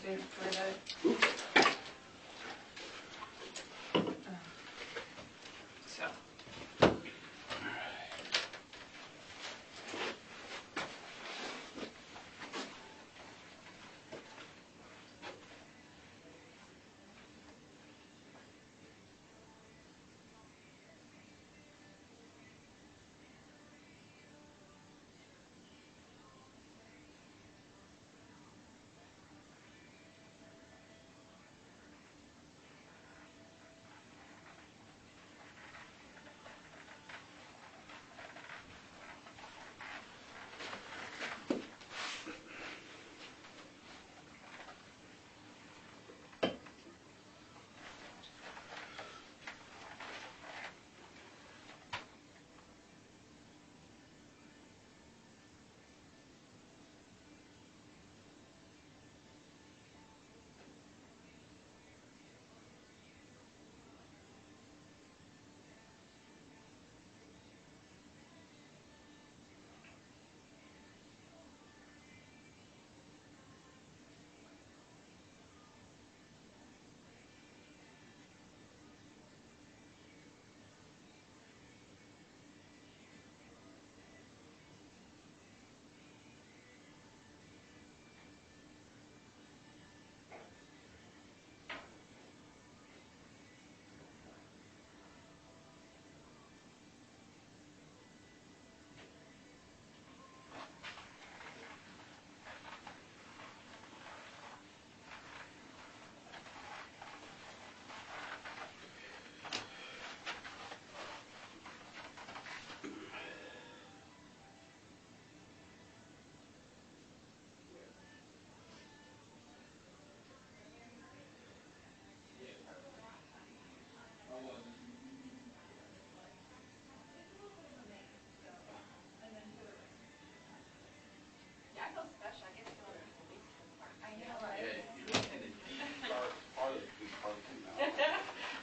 good for the. So.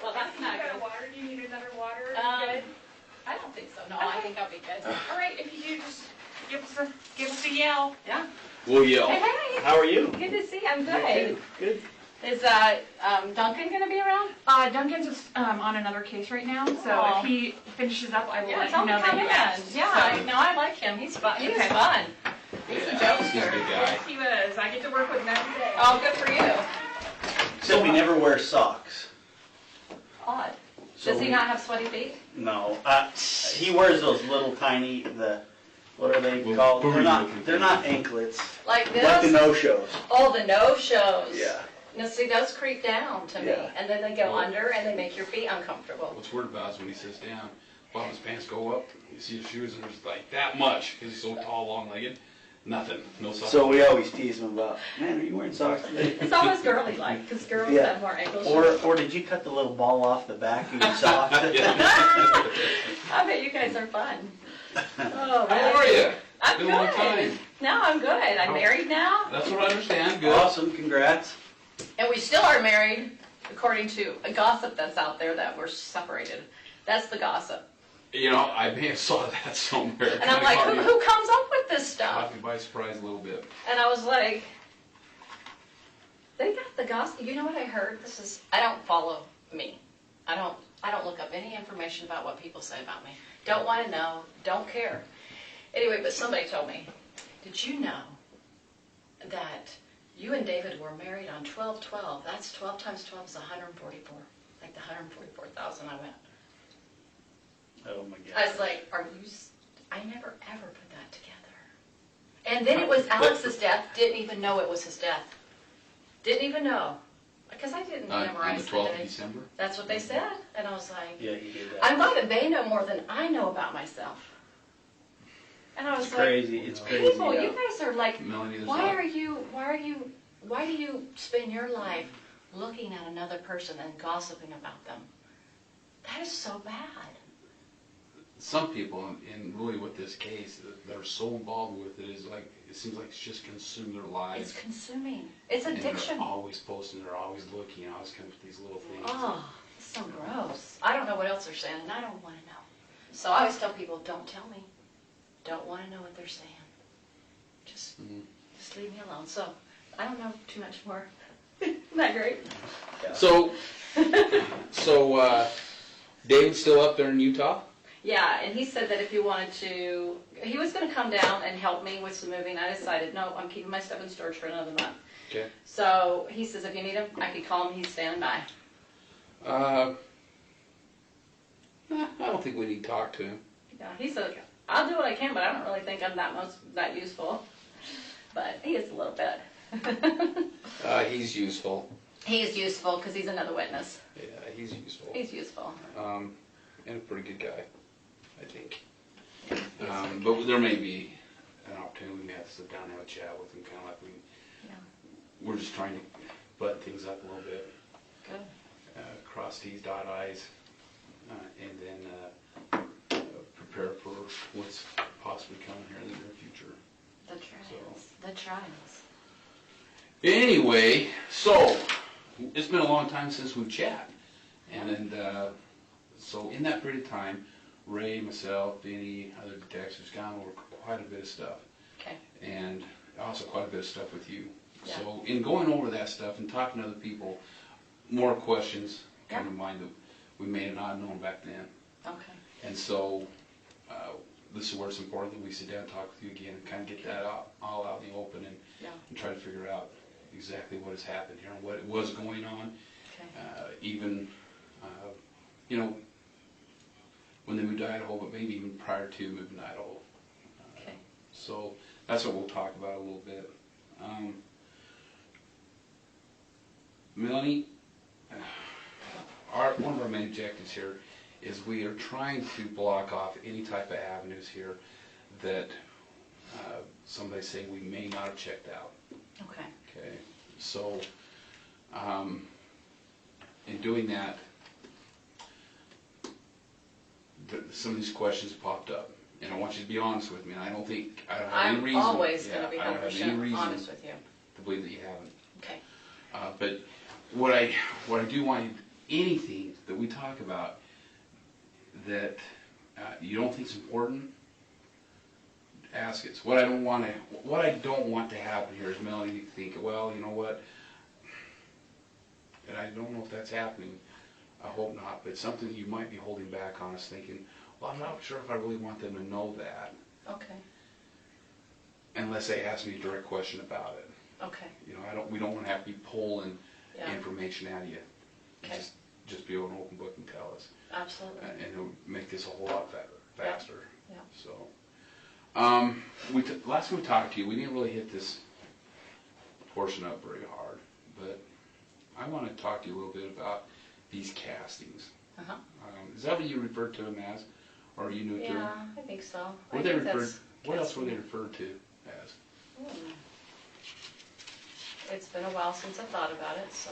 Well, that's not good. Water? Do you need another water? Good? I don't think so. No, I think I'll be good. All right, if you do, just give us a yell. Yeah. We'll yell. Hey, hey. How are you? Good to see you. I'm good. Good. Is Duncan going to be around? Duncan's just on another case right now, so Oh. if he finishes up, I will let tell you me know that come he in. left. Yeah, no, I like him. He's fun. He's Okay. fun. He's a He's a jokester. good guy. Yes, he was. I get to work with him every day. Oh, good for you. Except we never wear socks. Odd. So Does he not have sweaty feet? No. He wears those little tiny, what are they Little called? booty looking They're things. not anklets. Like this? Like the no-shows. Oh, the no-shows. Yeah. Now, see, those creep down to me. Yeah. And then they go under and they make your feet uncomfortable. What's weird about it is when he sits down, while his pants go up, you see his shoes and there's like that much because he's so tall, long-legged. Nothing. No socks. So we always tease him about, man, are you wearing socks today? It's almost girly-like, because girls Yeah. have more ankle Or, shoes. or did you cut the little ball off the back of your sock? I bet you guys are fun. Oh, How are you? I'm Been good. a long time. No, I'm good. I'm married now. That's what I understand. Good. Awesome, congrats. And we still are married, according to a gossip that's out there that we're separated. That's the gossip. You know, I may have saw that somewhere. And I'm like, who comes up with this stuff? Caught me by surprise a little bit. And I was like, they got the gossip. You know what I heard? I don't follow me. I don't look up any information about what people say about me. Don't want to know. Don't care. Anyway, but somebody told me, did you know that you and David were married on 12/12? That's 12 times 12 is 144. Like the 144,000. I went. Oh my God. I was like, I never ever put that together. And then it was Alex's death. Didn't even know it was his death. Didn't even know. Because I didn't On memorize the 12th of day. December? That's what they said. And I was like, Yeah, he did that. I'm glad that they know more than I know about myself. And I was It's like, crazy. It's crazy. people, yeah. you guys are like, Melanie, there's why not- do you spend your life looking at another person and gossiping about them? That is so bad. Some people, and really with this case, they're so involved with it, is like, it seems like it's just consumed their lives. It's consuming. It's And addiction. they're always posting, they're always looking, always coming with these little things. Oh, it's so gross. I don't know what else they're saying, and I don't want to know. So I always tell people, don't tell me. Don't want to know what they're saying. Just leave me alone. So I don't know too much more. Isn't that great? So, David's still up there in Utah? Yeah, and he said that if he wanted to, he was going to come down and help me with some moving. I decided, no, I'm keeping my stuff in storage for another month. Okay. So he says if you need him, I could call him. He's standing by. I don't think we need to talk to him. Yeah, he said, I'll do what I can, but I don't really think I'm that useful. But he is a little bit. He's useful. He is useful because he's another witness. Yeah, he's useful. He's useful. And a pretty good guy, I think. But there may be an opportunity. We may have to sit down and have a chat with him, kind of like we're just trying to button things up a little bit. Good. Cross T's, dot I's, and then prepare for what's possibly coming here in the near future. The trials. The trials. Anyway, so it's been a long time since we've chatted, and so in that period of time, Ray, myself, Benny, other detectives gone over quite a bit of stuff. Okay. And also quite a bit of stuff with you. Yeah. So in going over that stuff and talking to other people, more questions come to mind that we may not have known back then. Okay. And so this is where it's important that we sit down and talk with you again and kind of get that all out in the open and try to figure out exactly what has happened here and what was going on. Okay. Even, when they moved to Idaho, but maybe even prior to moving to Idaho. Okay. So that's what we'll talk about a little bit. Melanie, one of our main objectives here is we are trying to block off any type of avenues here that somebody's saying we may not have checked out. Okay. Okay. So in doing that, some of these questions popped up, and I want you to be honest with me. And I don't have any reason. I'm always going to be I don't have any 100% reason honest with you. to believe that you haven't. Okay. But what I do want you, anything that we talk about that you don't think is important, ask us. What I don't want to happen here is Melanie to think, well, you know what, and I don't know if that's happening. I hope not, but something you might be holding back on us thinking, well, I'm not sure if I really want them to know that. Okay. Unless they ask me a direct question about it. Okay. We don't want to have to be pulling Yeah. information out of you. Okay. Just be able to open book and tell us. Absolutely. And it'll make this a whole lot faster. Yeah. So, last time we talked to you, we didn't really hit this portion up very hard, but I want to talk to you a little bit about these castings. Uh-huh. Is that what you referred to them as, or are you new to them? Yeah, I think so. What else were they referred to as? It's been a while since I thought about it, so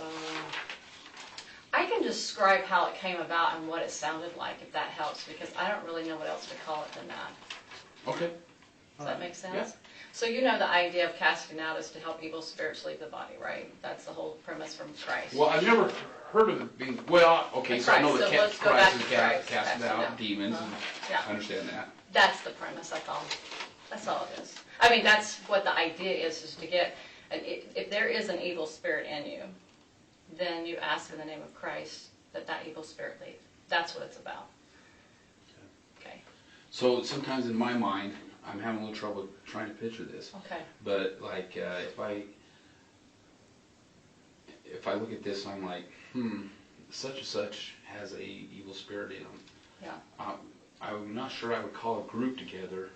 I can describe how it came about and what it sounded like, if that helps, because I don't really know what else to call it than that. Okay. Does that make sense? Yeah. So the idea of casting out is to help evil spirits leave the body, right? That's the whole premise from Christ. Well, I've never heard of it being, okay, so I know that let's go back Christ to is Christ, casting out casting demons, and Yeah. I understand that. That's the premise, that's all. That's all it is. I mean, that's what the idea is to get, if there is an evil spirit in you, then you ask in the name of Christ that evil spirit leave. That's what it's about. Okay. So sometimes in my mind, I'm having a little trouble trying to picture this. Okay. But like, if I look at this, I'm like, such and such has a evil spirit in them. Yeah. I'm not sure I would call a group together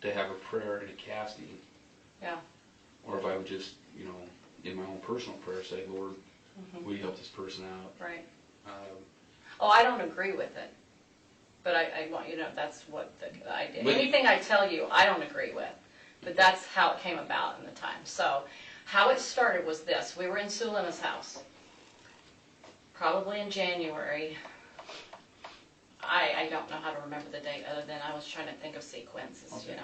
to have a prayer and a casting. Yeah. Or if I would just, in my own personal prayer, say, Lord, will you help this person out? Right. I don't agree with it. But I want you to know that's what the idea. Anything I tell you, I don't agree with. But that's how it came about in the time. So how it started was this. We were in Sulima's house. Probably in January. I don't know how to remember the date other than I was trying to think of sequences, Okay.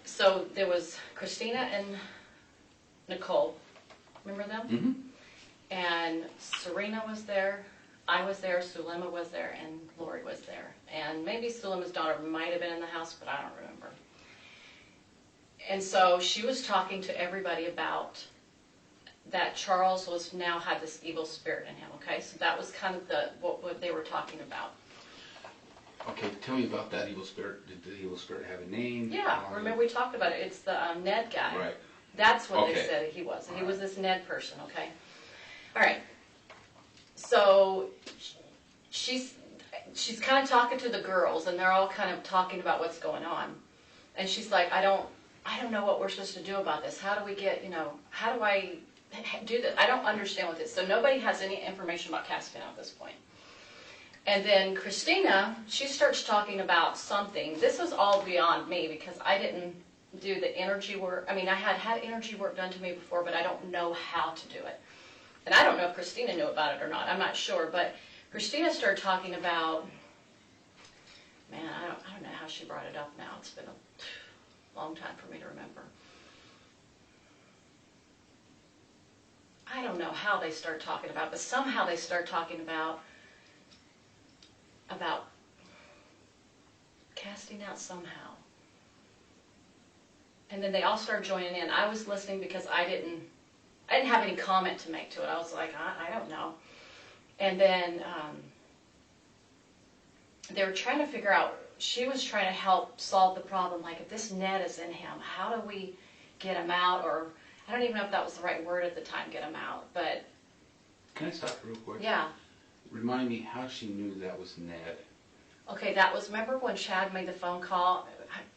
So there was Christina and Nicole. Remember them? Mm-hmm. And Serena was there. I was there, Sulima was there, and Lori was there. And maybe Sulima's daughter might have been in the house, but I don't remember. And so she was talking to everybody about that Charles was now had this evil spirit in him, okay? So that was kind of what they were talking about. Okay, tell me about that evil spirit. Did the evil spirit have a name? Yeah, remember we talked about it. It's the Ned guy. Right. That's what they Okay. said he was. And he All was this Ned person, okay? All right. So she's kind of talking to the girls, and they're all kind of talking about what's going on. And she's like, I don't know what we're supposed to do about this. How do we get, how do I do this? I don't understand what this is. So nobody has any information about casting out at this point. And then Christina, she starts talking about something. This was all beyond me because I didn't do the energy work. I mean, I had energy work done to me before, but I don't know how to do it. And I don't know if Christina knew about it or not. I'm not sure. But Christina started talking about, man, I don't know how she brought it up now. It's been a long time for me to remember. I don't know how they start talking about, but somehow they start talking about casting out somehow. And then they all started joining in. I was listening because I didn't have any comment to make to it. I was like, I don't know. And then they were trying to figure out, she was trying to help solve the problem. Like, if this Ned is in him, how do we get him out? Or, I don't even know if that was the right word at the time, get him out. But, Can I stop real quick? yeah. Remind me how she knew that was Ned. Okay, that was, remember when Chad made the phone call?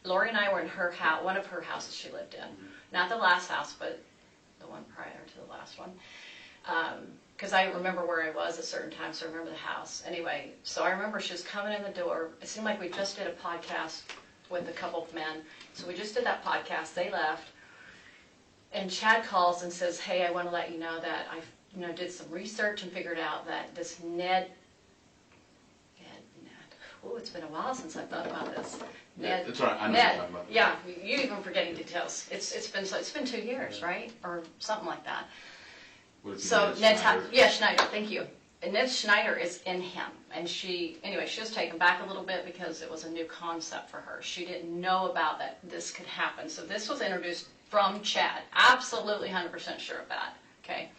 Lori and I were in her house, one of her houses she lived in. Not the last house, but the one prior to the last one. Because I remember where I was at certain times, so I remember the house. Anyway, so I remember she was coming in the door. It seemed like we just did a podcast with a couple of men. So we just did that podcast. They left. And Chad calls and says, hey, I want to let you know that I did some research and figured out that this Ned. Oh, it's been a while since I've thought about this. Yeah, that's right. I know Ned. what you're talking about. Yeah, you even forgetting details. It's been 2 years, right, or something like that. Would it be So Ned Schneider, Schneider? Schneider, thank you. And Ned Schneider is in him, and she was taken back a little bit because it was a new concept for her. She didn't know about that this could happen. So this was introduced from Chad. Absolutely 100% sure of that. Okay.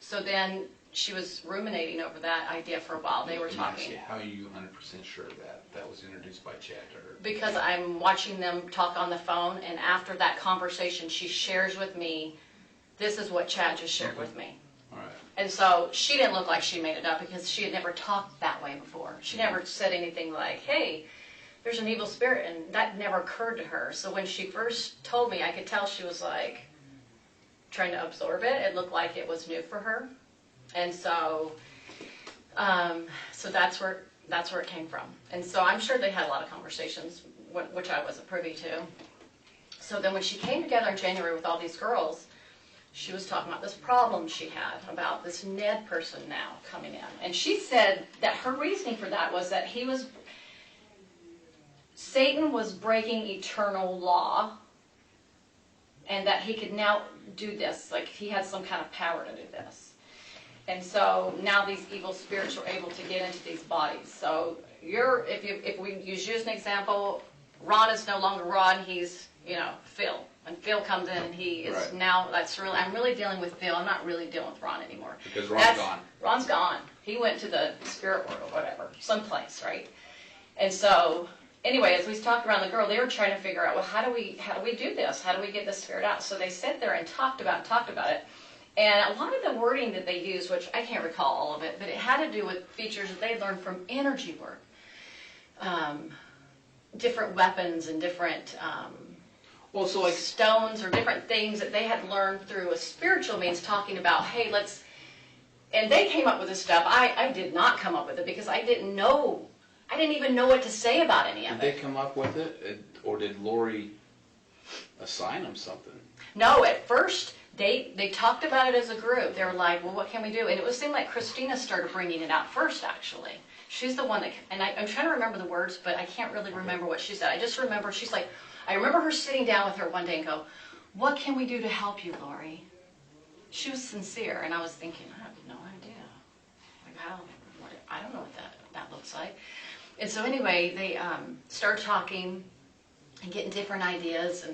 So then she was ruminating over that idea for a while. They were Let me ask talking. you, how are you 100% sure that was introduced by Chad to her? Because I'm watching them talk on the phone, and after that conversation, she shares with me, this is what Chad just shared with me. All right. And so she didn't look like she made it up because she had never talked that way before. She never said anything like, hey, there's an evil spirit, and that never occurred to her. So when she first told me, I could tell she was like trying to absorb it. It looked like it was new for her. And so, so that's where it came from. And so I'm sure they had a lot of conversations, which I wasn't privy to. So then when she came together in January with all these girls, she was talking about this problem she had about this Ned person now coming in. And she said that her reasoning for that was that Satan was breaking eternal law, and that he could now do this, like he had some kind of power to do this. And so now these evil spirits are able to get into these bodies. So if we use you as an example, Ron is no longer Ron, he's, Phil. And Phil comes in and he is Right. now, I'm really dealing with Phil. I'm not really dealing with Ron anymore. Because Ron's gone. Ron's gone. He went to the spirit world or whatever, someplace, right? And so, anyway, as we talked around the girl, they were trying to figure out, well, how do we do this? How do we get this spirit out? So they sat there and talked about it. And a lot of the wording that they used, which I can't recall all of it, but it had to do with features that they learned from energy work. Different weapons and different stones or different things that they had learned through a spiritual means, talking about, hey, and they came up with this stuff. I did not come up with it because I didn't even know what to say about any of Did it. they come up with it, or did Lori assign them something? No, at first, they talked about it as a group. They were like, well, what can we do? And it seemed like Christina started bringing it out first, actually. She's the one and I'm trying to remember the words, but I can't really remember what she said. I just remember, she's like, I remember her sitting down with her one day and go, what can we do to help you, Lori? She was sincere, and I was thinking, I have no idea. Like, I don't know what that looks like. And so anyway, they started talking and getting different ideas,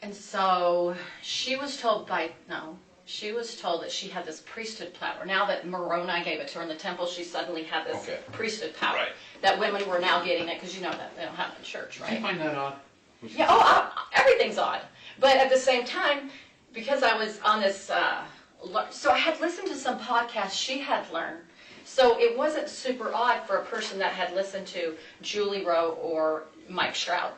and And so she was told she was told that she had this priesthood power. Now that Moroni gave it to her in the temple, she suddenly had this priesthood power. Right. That women were now getting it, because you know that they don't have it in church, Do right? you find that odd? Yeah, everything's odd. But at the same time, because I was on this, so I had listened to some podcasts she had learned. So it wasn't super odd for a person that had listened to Julie Rowe or Mike Stroud,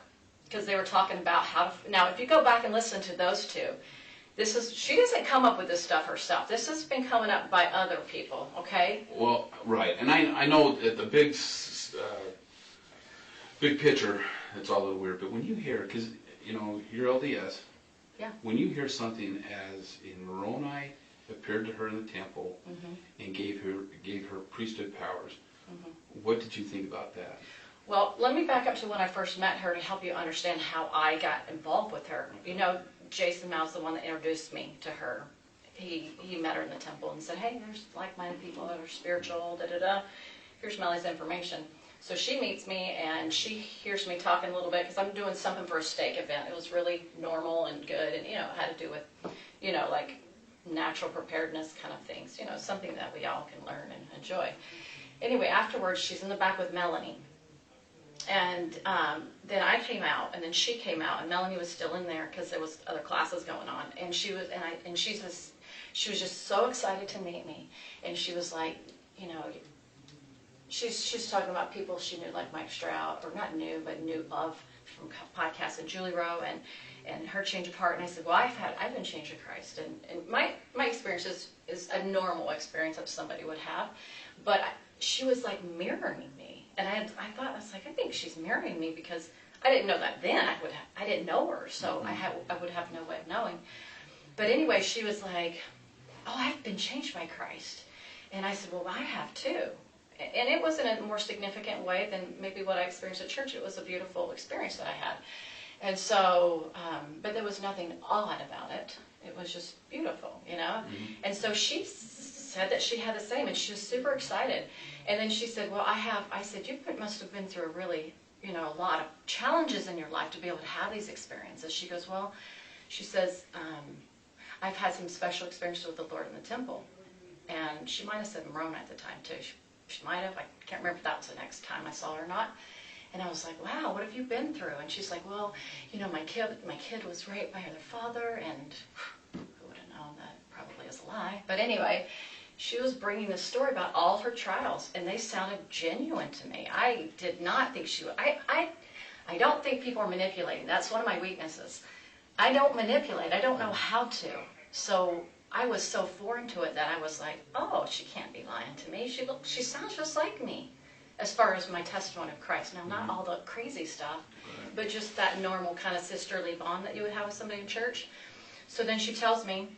because they were talking about how to, now if you go back and listen to those two, she doesn't come up with this stuff herself. This has been coming up by other people, okay? Well, right, and I know that the big picture, it's all a little weird, but when you hear, because, you know, you're LDS, Yeah. when you hear something as in Moroni appeared to her in the temple and gave her priesthood powers, what did you think about that? Well, let me back up to when I first met her to help you understand how I got involved with her. You know, Jason Mau's the one that introduced me to her. He met her in the temple and said, hey, there's like-minded people that are spiritual, da-da-da. Here's Melly's information. So she meets me and she hears me talking a little bit because I'm doing something for a steak event. It was really normal and good, and, you know, it had to do with, you know, like natural preparedness kind of things. You know, something that we all can learn and enjoy. Anyway, afterwards, she's in the back with Melanie. And then I came out, and then she came out, and Melanie was still in there because there was other classes going on. And she was just so excited to meet me. And she was like, you know, she's talking about people she knew, like Mike Stroud, or not knew, but knew of from podcasts, and Julie Rowe, and her change of heart. And I said, well, I've been changed to Christ, and my experience is a normal experience that somebody would have, but she was like mirroring me. And I was like, I think she's mirroring me, because I didn't know that then. I didn't know her, so I would have no way of knowing. But anyway, she was like, oh, I've been changed by Christ. And I said, well, I have too. And it was in a more significant way than maybe what I experienced at church. It was a beautiful experience that I had. And so, but there was nothing odd about it. It was just beautiful, you know? And so she said that she had the same, and she was super excited. And then she said, well, I said, you must have been through a really, you know, a lot of challenges in your life to be able to have these experiences. She goes, well, she says, I've had some special experiences with the Lord in the temple. And she might have said Moroni at the time, too. She might have. I can't remember if that was the next time I saw her or not. And I was like, wow, what have you been through? And she's like, well, you know, my kid was raped by her father, and who would have known that probably is a lie. But anyway, she was bringing this story about all her trials, and they sounded genuine to me. I did not think she would. I don't think people are manipulating. That's one of my weaknesses. I don't manipulate. I don't know how to. So I was so foreign to it that I was like, oh, she can't be lying to me. She sounds just like me, as far as my testimony of Christ. Now, not all the crazy stuff, but just that normal kind of sisterly bond that you would have with somebody in church. So then she tells me,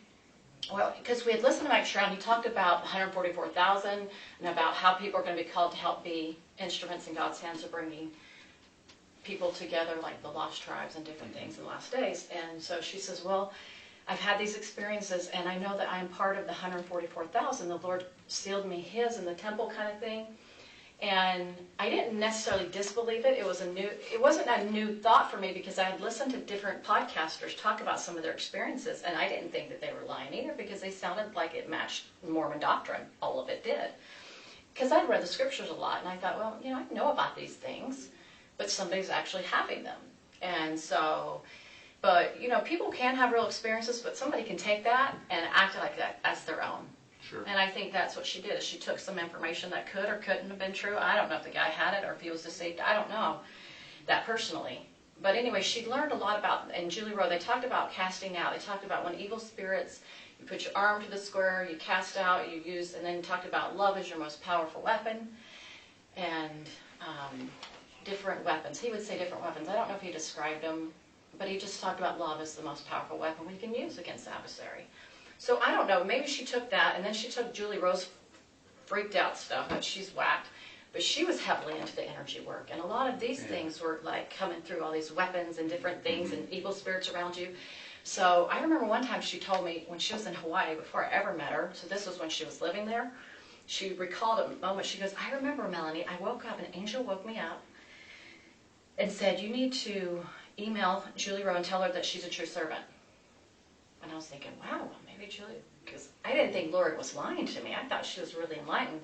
well, because we had listened to Mike Stroud, he talked about 144,000 and about how people are going to be called to help be instruments in God's hands of bringing people together, like the lost tribes and different things in the last days. And so she says, well, I've had these experiences, and I know that I'm part of the 144,000. The Lord sealed me his in the temple kind of thing. And I didn't necessarily disbelieve it. It wasn't a new thought for me, because I had listened to different podcasters talk about some of their experiences, and I didn't think that they were lying either, because they sounded like it matched Mormon doctrine. All of it did. Because I'd read the scriptures a lot, and I thought, well, you know, I know about these things, but somebody's actually having them. And so, but, you know, people can have real experiences, but somebody can take that and act like that as their own. Sure. And I think that's what she did. Is she took some information that could or couldn't have been true. I don't know if the guy had it or if he was deceived. I don't know that personally. But anyway, she learned a lot about, and Julie Rowe, they talked about casting out. They talked about when evil spirits, you put your arm to the square, you cast out, you use, and then talked about love is your most powerful weapon, and different weapons. He would say different weapons. I don't know if he described them, but he just talked about love as the most powerful weapon we can use against the adversary. So I don't know, maybe she took that, and then she took Julie Rowe's freaked out stuff, but she's whacked. But she was heavily into the energy work, and a lot of these things were like coming through, all these weapons and different things and evil spirits around you. So I remember one time she told me when she was in Hawaii, before I ever met her, so this was when she was living there, she recalled a moment. She goes, I remember, Melanie, I woke up, an angel woke me up and said, you need to email Julie Rowe and tell her that she's a true servant. And I was thinking, wow, well, maybe Julie, because I didn't think Lori was lying to me. I thought she was really enlightened.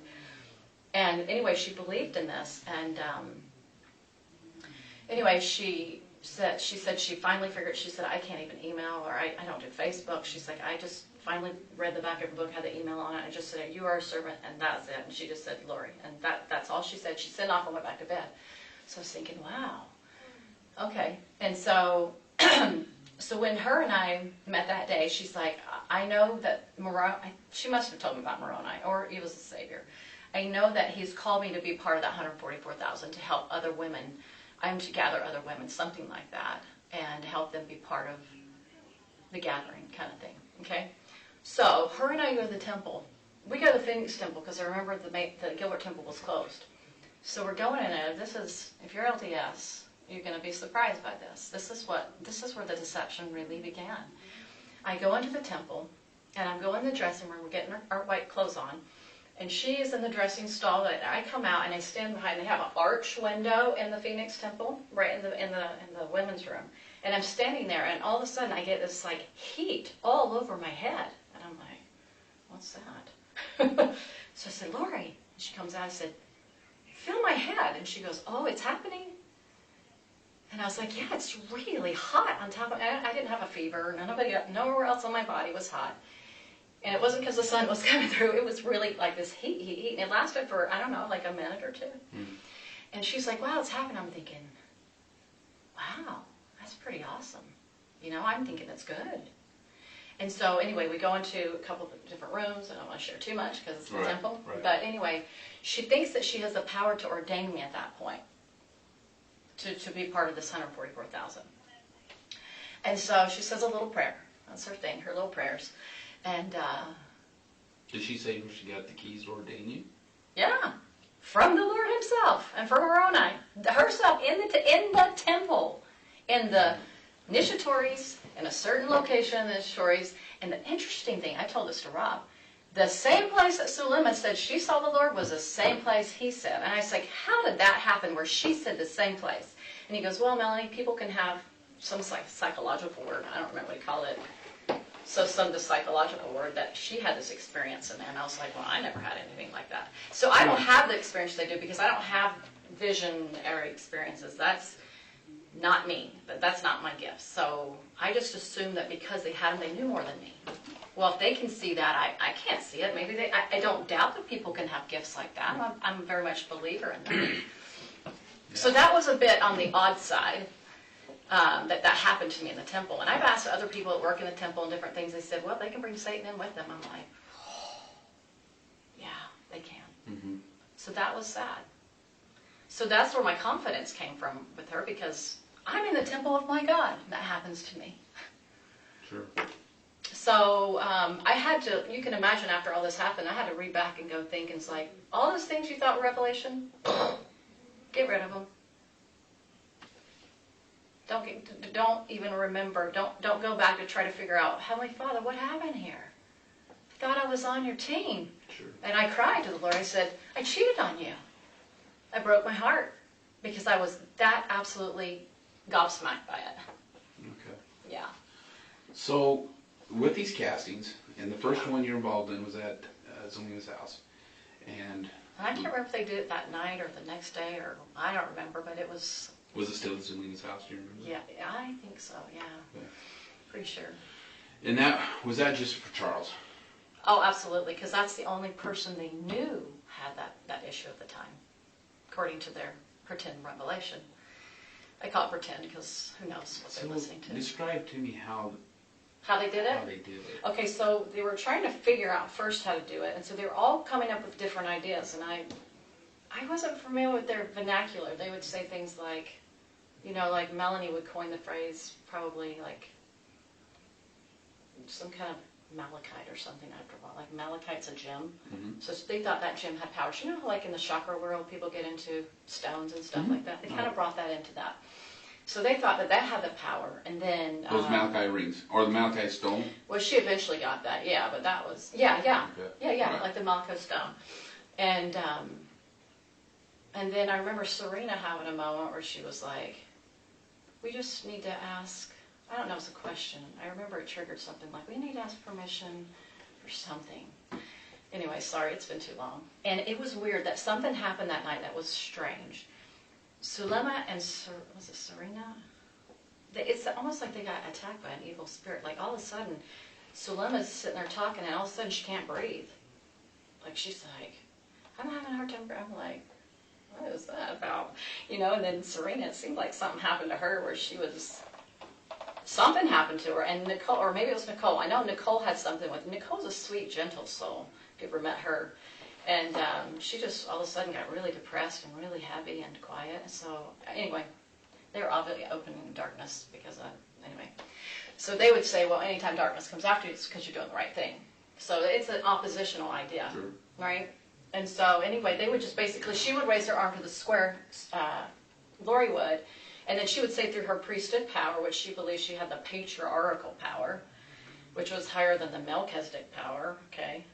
And anyway, she believed in this. And anyway, she said she finally figured, she said, I can't even email, or I don't do Facebook. She's like, I just finally read the back of the book, had the email on it. I just said, you are a servant, and that's it. And she just said, Lori. And that's all she said. She sent off and went back to bed. So I was thinking, wow. Okay. And so, so when her and I met that day, she's like, I know that Moroni, she must have told me about Moroni, or he was the Savior. I know that he's called me to be part of that 144,000 to help other women. I'm to gather other women, something like that, and help them be part of the gathering kind of thing, okay? So her and I go to the temple. We go to the Phoenix temple because I remember the Gilbert temple was closed. So we're going in there. This is, if you're LDS, you're going to be surprised by this. This is where the deception really began. I go into the temple, and I'm going in the dressing room. We're getting our white clothes on, and she is in the dressing stall. And I come out, and I stand behind. They have an arch window in the Phoenix temple, right in the women's room. And I'm standing there, and all of a sudden I get this like heat all over my head, and I'm like, "What's that?" So I said, "Lori," and she comes out. I said, "Feel my head," and she goes, "Oh, it's happening." And I was like, yeah, it's really hot on top of it. I didn't have a fever. Nowhere else on my body was hot. And it wasn't because the sun was coming through. It was really like this heat. And it lasted for, I don't know, like a minute or two. Mm. And she's like, wow, it's happening. I'm thinking, wow, that's pretty awesome. You know, I'm thinking that's good. And so anyway, we go into a couple of different rooms. I don't want to share too much because it's the temple. Right. But anyway, she thinks that she has the power to ordain me at that point. To be part of this 144,000. And so she says a little prayer. That's her thing, her little prayers. And did she say where she got the keys to ordain you? Yeah, from the Lord himself and from Moroni. Herself in the temple, in the initiatories, in a certain location in the initiatories. And the interesting thing, I told this to Rob, the same place that Sulema said she saw the Lord was the same place he said. And I was like, how did that happen where she said the same place? And he goes, well, Melanie, people can have some psychological word. I don't remember what he called it. So the psychological word that she had this experience. And I was like, well, I never had anything like that. So I don't have the experience they do because I don't have visionary experiences. That's not me. That's not my gift. So I just assumed that because they had them, they knew more than me. Well, if they can see that, I can't see it. Maybe I don't doubt that people can have gifts like that. I'm very much a believer in that. Yeah. So that was a bit on the odd side that happened to me in the temple. And I've asked other people that work in the temple and different things. They said, well, they can bring Satan in with them. I'm like, oh, yeah, they can. Mm-hmm. So that was sad. So that's where my confidence came from with her because I'm in the temple of my God. That happens to me. Sure. So I had to, you can imagine after all this happened, I had to read back and go think, and it's like, all those things you thought were revelation, get rid of them. Don't even remember, don't go back to try to figure out, Heavenly Father, what happened here? I thought I was on your team. Sure. And I cried to the Lord. I said, I cheated on you. I broke my heart because I was that absolutely gobsmacked by it. Okay. Yeah. So, with these castings, and the first one you're involved in was at Zulima's house, and I can't remember if they did it that night or the next day, or I don't remember, but it was... Was it still at Zulima's house, do you remember? Yeah, I think so, yeah. Okay. Pretty sure. And was that just for Charles? Oh, absolutely, because that's the only person they knew had that issue at the time, according to their pretend revelation. I call it pretend because who knows what they're listening to. Describe to me how they did it? How they did it. Okay, so they were trying to figure out first how to do it, and so they were all coming up with different ideas, and I wasn't familiar with their vernacular. They would say things like, you know, like Melanie would coin the phrase probably like some kind of malachite or something after a while. Like malachite's a gem. Mm-hmm. So they thought that gem had powers. You know how like in the chakra world people get into stones and stuff like that? They kind of brought that into that. So they thought that had the power, and then... Those malachite rings, or the malachite stone? Well, she eventually got that, yeah, but that was... Yeah, okay. Right. Like the malachite stone. And then I remember Serena having a moment where she was like, we just need to ask I don't know, it's a question. I remember it triggered something like, we need to ask permission for something. Anyway, sorry, it's been too long. And it was weird that something happened that night that was strange. Sulema and was it Serena? It's almost like they got attacked by an evil spirit. Like all of a sudden, Sulema's sitting there talking, and all of a sudden she can't breathe. Like she's like, I'm having a hard time breathing. I'm like, what is that about? And then Serena, it seemed like something happened to her where something happened to her. And Nicole, or maybe it was Nicole. I know Nicole had something with, Nicole's a sweet, gentle soul, if you ever met her. And she just all of a sudden got really depressed and really heavy and quiet. So anyway, they were obviously open in darkness anyway. So they would say, well, anytime darkness comes after you, it's because you're doing the right thing. So it's an oppositional idea, Sure. right? And so anyway, they would just basically, she would raise her arm to the square, Lori would, and then she would say through her priesthood power, which she believed she had the patriarchal power, which was higher than the Melchizedek power, okay?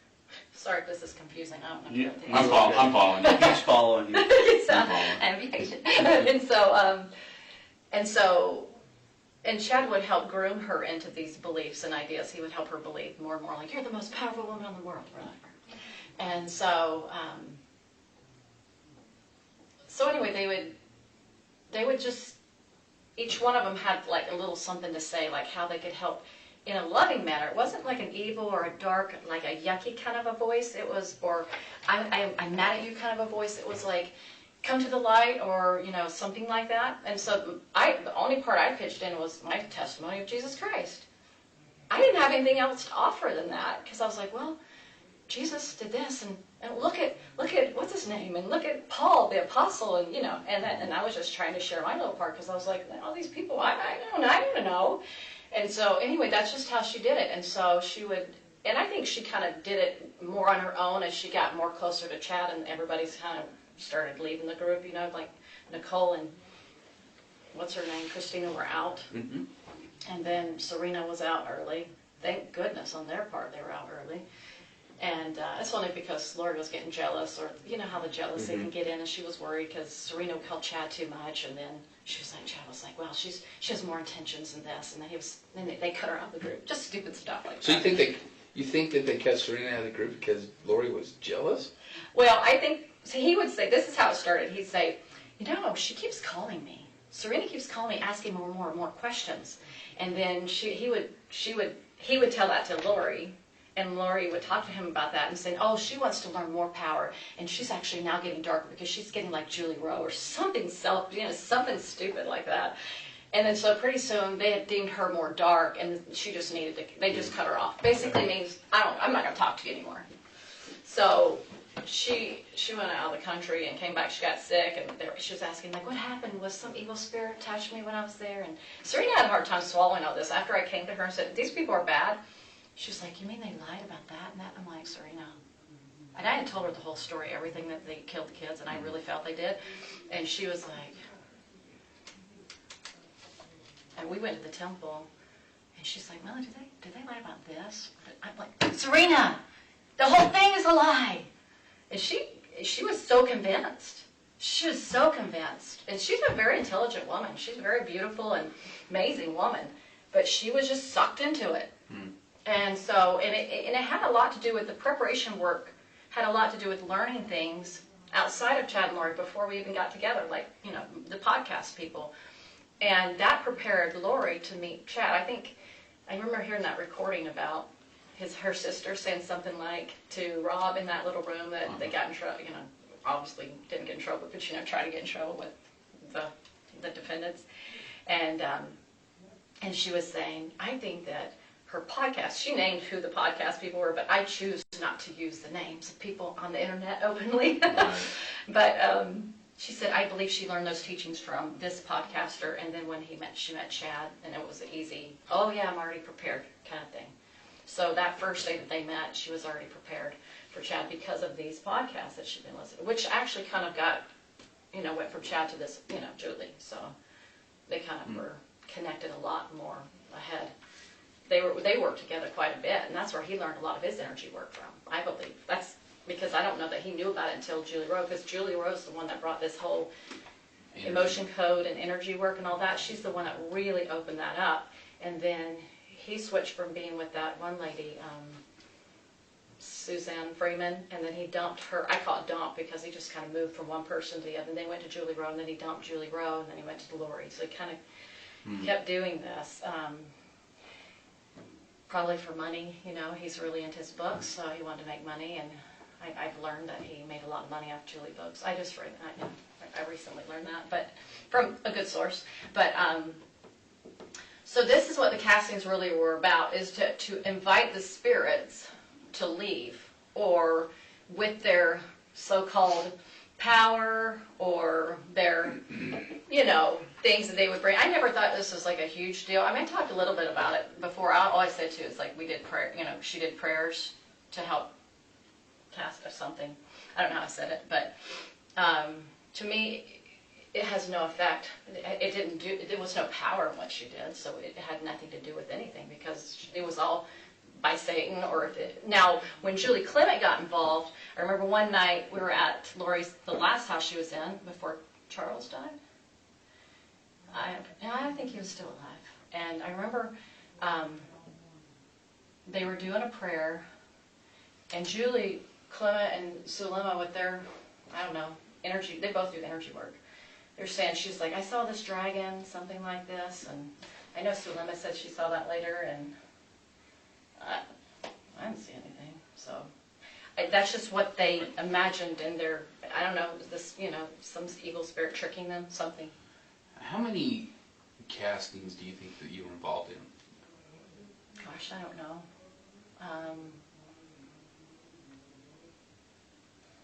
Sorry if this is confusing, I don't know. Yeah, I'm following you. He's following you. And be patient. And Chad would help groom her into these beliefs and ideas. He would help her believe more and more, like, you're the most powerful woman in the world, right? And so anyway, they would just, each one of them had like a little something to say, like how they could help in a loving manner. It wasn't like an evil or a dark, like a yucky kind of a voice. It was, or I'm mad at you kind of a voice. It was like, come to the light, or something like that. And so the only part I pitched in was my testimony of Jesus Christ. I didn't have anything else to offer than that, because I was like, well, Jesus did this, and look at what's his name, and look at Paul the apostle, and and I was just trying to share my little part, because I was like, all these people, I don't know. And so anyway, that's just how she did it. And so she would, and I think she kind of did it more on her own as she got more closer to Chad, and everybody's kind of started leaving the group, like Nicole and what's her name, Christina were out. Mm-hmm. And then Serena was out early. Thank goodness on their part they were out early. And it's only because Lori was getting jealous, or how the jealousy can get in, and she was worried because Serena would call Chad too much, and then Chad was like, well, she has more intentions than this, and then they cut her out of the group. Just stupid stuff like So that. you think that they cut Serena out of the group because Lori was jealous? Well, I think, he would say, this is how it started. He'd say, she keeps calling me. Serena keeps calling me, asking more and more questions. And then he would tell that to Lori, and Lori would talk to him about that and say, oh, she wants to learn more power, and she's actually now getting darker because she's getting like Julie Rowe or something something stupid like that. And then so pretty soon they had deemed her more dark, and she just they just cut her off. Basically means, I'm not going to talk to you anymore. So she went out of the country and came back. She got sick, and she was asking, like, what happened? Was some evil spirit attached to me when I was there? And Serena had a hard time swallowing all this. After I came to her and said, these people are bad, she was like, you mean they lied about that and that? I'm like, Serena. And I had told her the whole story, everything that they killed the kids, and I really felt they did. And she was like, and we went to the temple, and she's like, Melanie, did they lie about this? I'm like, Serena, the whole thing is a lie. And she was so convinced. She was so convinced. And she's a very intelligent woman. She's a very beautiful and amazing woman. But she was just sucked into it. And so, and it had a lot to do with the preparation work, had a lot to do with learning things outside of Chad and Lori before we even got together, like, the podcast people. And that prepared Lori to meet Chad. I remember hearing that recording about her sister saying something like to Rob in that little room that they got in trouble, obviously didn't get in trouble, but, tried to get in trouble with the defendants. And she was saying, I think that her podcast, she named who the podcast people were, but I choose not to use the names of people on the internet openly. Right. But she said, I believe she learned those teachings from this podcaster, and then when she met Chad, and it was an easy, oh yeah, I'm already prepared kind of thing. So that first day that they met, she was already prepared for Chad because of these podcasts that she'd been listening, which actually kind of got, went from Chad to this, Julie. So they kind of were connected a lot more ahead. They worked together quite a bit, and that's where he learned a lot of his energy work from, I believe. That's because I don't know that he knew about it until Julie Rowe, because Julie Rowe's the one that brought this whole emotion code and energy work and all that. She's the one that really opened that up. And then he switched from being with that one lady, Suzanne Freeman, and then he dumped her. I call it dump because he just kind of moved from one person to the other. And they went to Julie Rowe, and then he dumped Julie Rowe, and then he went to Lori. So he kind of kept doing this. Probably for money, you know, he's really into his books, so he wanted to make money, and I've learned that he made a lot of money off Julie books. I recently learned that, but from a good source. But so this is what the castings really were about, is to invite the spirits to leave, or with their so-called power or their, you know, things that they would bring. I never thought this was like a huge deal. I mean, I talked a little bit about it before. All I said too is like we did prayer, you know, she did prayers to help cast or something. I don't know how I said it, but to me, it has no effect. It didn't do, there was no power in what she did, so it had nothing to do with anything because it was all by Satan. Or if it, now, when Julie Clement got involved, I remember one night we were at Lori's, the last house she was in before Charles died. I think he was still alive. And I remember they were doing a prayer, and Julie Clement and Sulema with their, I don't know, energy, they both do energy work. They're saying, she's like, I saw this dragon, something like this, and I know Sulema said she saw that later, and I didn't see anything. So that's just what they imagined in their, I don't know, this, you know, some evil spirit tricking them, something. How many castings do you think that you were involved in? Gosh, I don't know.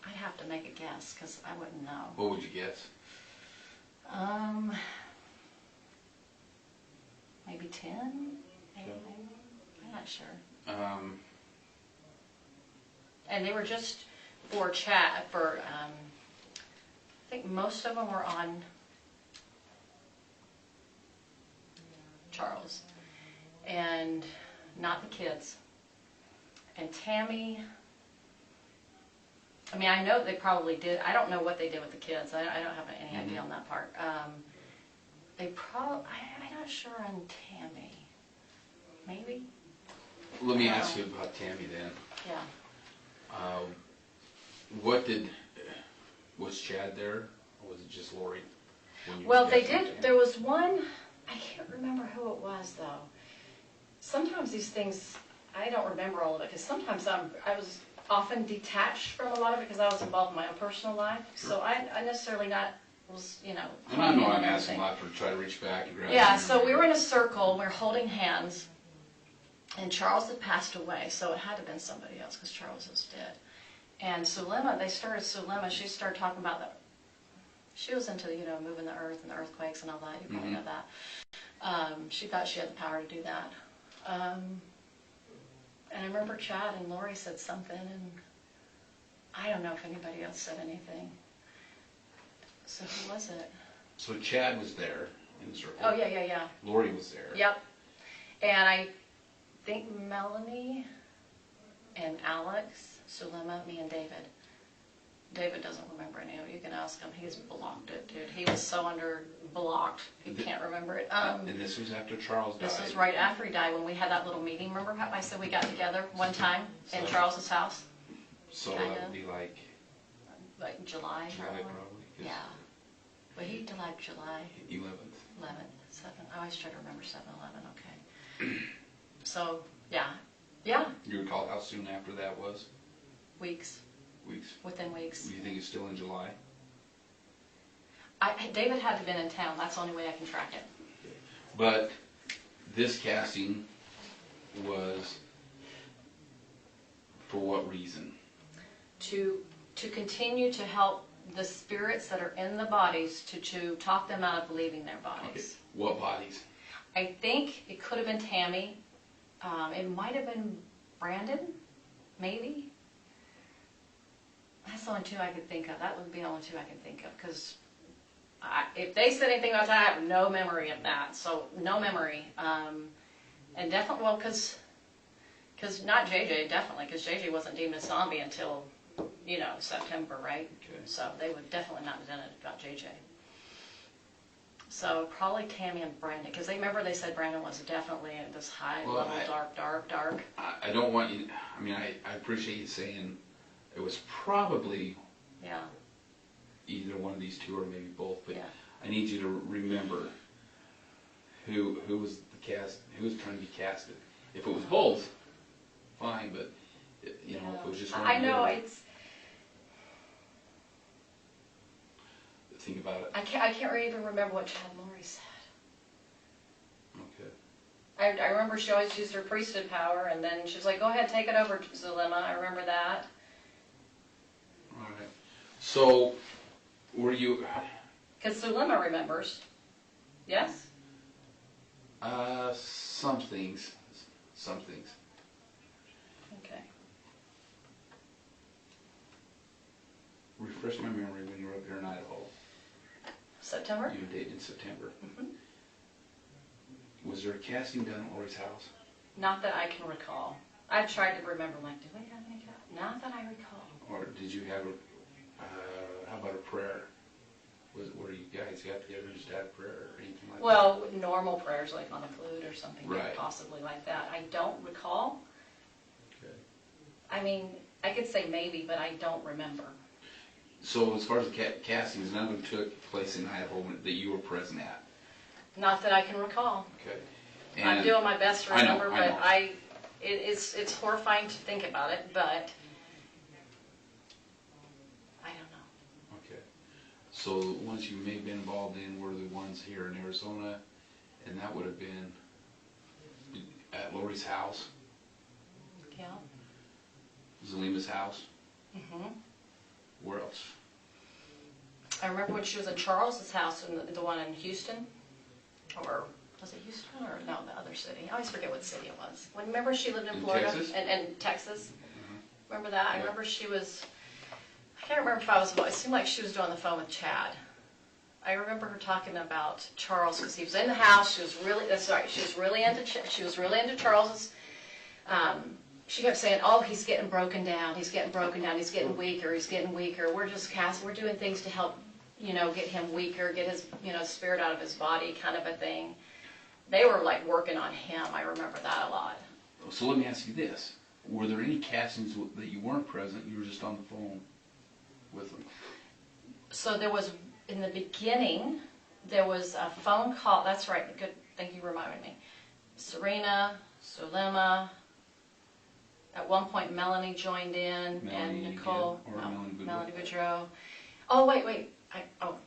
I'd have to make a guess because I wouldn't know. What would you guess? Maybe 10? Maybe. I'm not sure. And they were just for chat, for, I think most of them were on Charles, and not the kids. And Tammy, I mean, I know they probably did. I don't know what they did with the kids. I don't have any idea on that part. They probably, I'm not sure on Tammy. Maybe? Let me ask you about Tammy then. Yeah. Was Chad there, or was it just Lori? Well, they did, there was one, I can't remember who it was though. Sometimes these things, I don't remember all of it, because sometimes I was often detached from a lot of it because I was involved in my own personal life. Sure. So I necessarily was, you know. And I know I'm asking a lot to try to reach back and grab. Yeah, so we were in a circle, we were holding hands, and Charles had passed away, so it had to have been somebody else because Charles was dead. And Sulema, she started talking about that. She was into, you know, moving the earth and the earthquakes and all that. You probably know that. She thought she had the power to do that. And I remember Chad and Lori said something, and I don't know if anybody else said anything. So who was it? So Chad was there in the circle. Oh, yeah. Lori was there. Yep. And I think Melanie and Alex, Sulema, me and David. David doesn't remember any of it. You can ask him. He's blocked it, dude. He was so blocked. He can't remember it. And this was after Charles died. This was right after he died when we had that little meeting. Remember how I said we got together one time in Charles's house? So that would be like July probably. Yeah. But he died July 11th. 7. I always try to remember 7/11. Okay. So, yeah. Yeah. You recall how soon after that was? Weeks. Within weeks. Do you think it's still in July? David had to have been in town. That's the only way I can track it. But this casting was for what reason? To continue to help the spirits that are in the bodies to talk them out of leaving their bodies. Okay. What bodies? I think it could have been Tammy. It might have been Brandon, maybe. That's the only two I could think of. That would be the only two I can think of, because if they said anything about that, I have no memory of that. So no memory. And definitely, well, because not JJ, definitely, because JJ wasn't deemed a zombie until, you know, September, right? Okay. So they would definitely not have done it about JJ. So probably Tammy and Brandon, because they remember they said Brandon was definitely at this high Well, level, dark. I don't want you, I mean, I appreciate you saying it was probably Yeah, either one of these two or maybe both, but yeah. I need you to remember who was who was trying to be casted. If it was both, fine, but you know, if it was just one. I know, Think about it. I can't really even remember what Chad Lori said. Okay. I remember she always used her priesthood power, and then she was like, go ahead, take it over, Zulema. I remember that. All right. So, were you? Because Zulema remembers. Yes? Some things. Some things. Okay. Refresh my memory when you were up here in Idaho. September? You dated in September. Mhm. Was there a casting done at Lori's house? Not that I can recall. I've tried to remember, like, did we have any cast? Not that I recall. Or did you have how about a prayer? Were you guys got together and just had prayer or anything like that? Well, normal prayers, like on a flute or something, Right. possibly like that. I don't recall. Okay. I mean, I could say maybe, but I don't remember. So as far as the castings, none of them took place in Idaho that you were present at? Not that I can recall. Okay. I'm doing my best to I know, remember, I but know. it's horrifying to think about it, but I don't know. Okay. So the ones you may have been involved in were the ones here in Arizona, and that would have been at Lori's house, Yeah. Zulima's house. Mm-hmm. Where else? I remember when she was in Charles's house, in the one in Houston, or was it Houston or no, the other city? I always forget what city it was. Remember she lived in Florida Texas? and Texas. Remember that? I Yeah. remember she was. I can't remember if I was. It seemed like she was doing the phone with Chad. I remember her talking about Charles because he was in the house. She was really. That's right. She was really into. She was really into Charles's. She kept saying, "Oh, he's getting broken down. He's getting broken down. He's getting weaker. He's getting weaker. We're just we're doing things to help, get him weaker, get his, spirit out of his body, kind of a thing." They were like working on him. I remember that a lot. So let me ask you this. Were there any castings that you weren't present, you were just on the phone with them? So there was, in the beginning, there was a phone call. That's right. Good. Thank you for reminding me. Serena, Zulema. At one point, Melanie joined in, and Nicole. Gibb, or Melanie Boudreau. Oh, wait.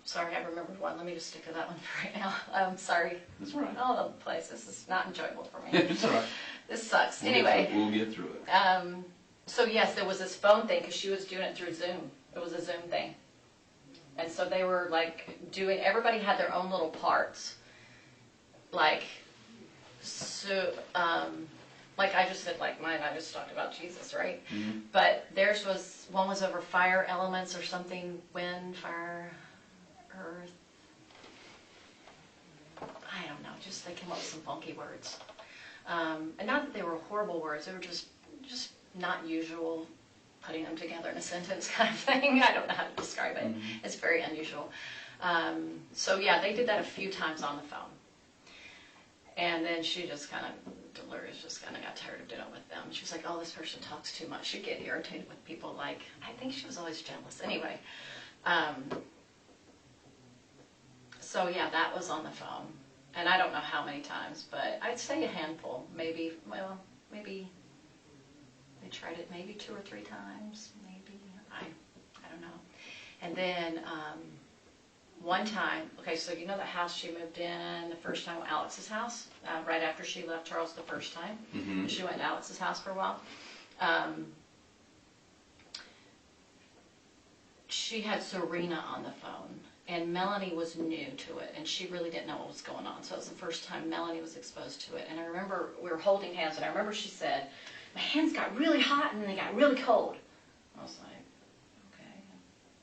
Sorry, I remembered one. Let me just stick to that one for right now. I'm sorry. That's all right. All over the place. This is not enjoyable for me. It's all right. This sucks. We'll get through it. So yes, there was this phone thing because she was doing it through Zoom. It was a Zoom thing. And so they were like everybody had their own little parts. Like I just said, like mine, I just talked about Jesus, right? Mm-hmm. But theirs one was over fire elements or something, wind, fire, earth. I don't know, just they came up with some funky words. And not that they were horrible words, they were just not usual, putting them together in a sentence kind of thing. I don't know how to describe it. Mm-hmm. It's very unusual. So yeah, they did that a few times on the phone. And then she just Dolores just kind of got tired of doing it with them. She was like, oh, this person talks too much. She'd get irritated with people I think she was always jealous. Anyway, so yeah, that was on the phone. And I don't know how many times, but I'd say a handful. Maybe they tried it maybe 2 or 3 times, maybe. I don't know. And then one time, okay, so you know the house she moved in the first time, Alex's house, right after she left Charles the first time. Mm-hmm. She went to Alex's house for a while. She had Serena on the phone, and Melanie was new to it, and she really didn't know what was going on. So it was the first time Melanie was exposed to it. And I remember we were holding hands, and I remember she said, my hands got really hot and then they got really cold. I was like, okay,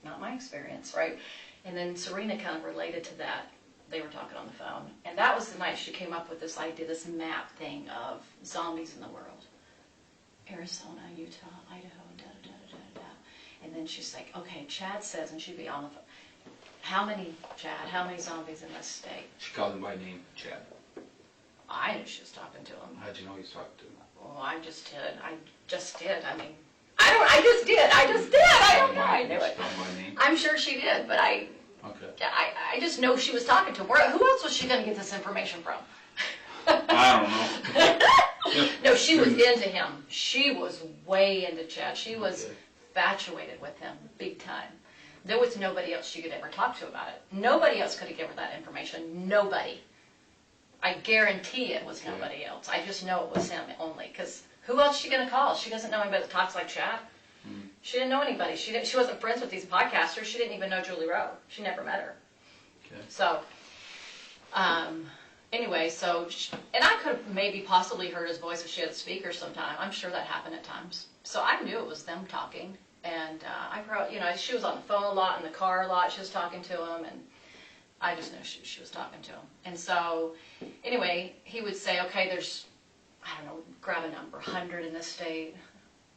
not my experience, right? And then Serena kind of related to that. They were talking on the phone. And that was the night she came up with this idea, this map thing of zombies in the world. Arizona, Utah, Idaho, da-da-da-da-da-da. And then she's like, okay, Chad says, and she'd be on the phone. How many, Chad, how many zombies in this state? She called him by name, Chad. I knew she was talking to him. How'd you know he was talking to him? Well, I just did. I just did. I mean, I just did. I don't know. I knew it. She called him by name? I'm sure she did, but I Okay. just know she was talking to him. Who else was she going to get this information from? I don't know. No, she was into him. She was way into Chad. She was Okay. infatuated with him, big time. There was nobody else she could ever talk to about it. Nobody else could have given her that information. Nobody. I guarantee it was nobody else. I just know it was him only. Because who else is she going to call? She doesn't know anybody that talks like Chad. She didn't know anybody. She wasn't friends with these podcasters. She didn't even know Julie Rowe. She never met her. Okay. So, anyway, and I could have maybe possibly heard his voice if she had a speaker sometime. I'm sure that happened at times. So I knew it was them talking. And I probably, she was on the phone a lot, in the car a lot. She was talking to him, and I just knew she was talking to him. And so, anyway, he would say, okay, there's, I don't know, grab a number, 100 in this state,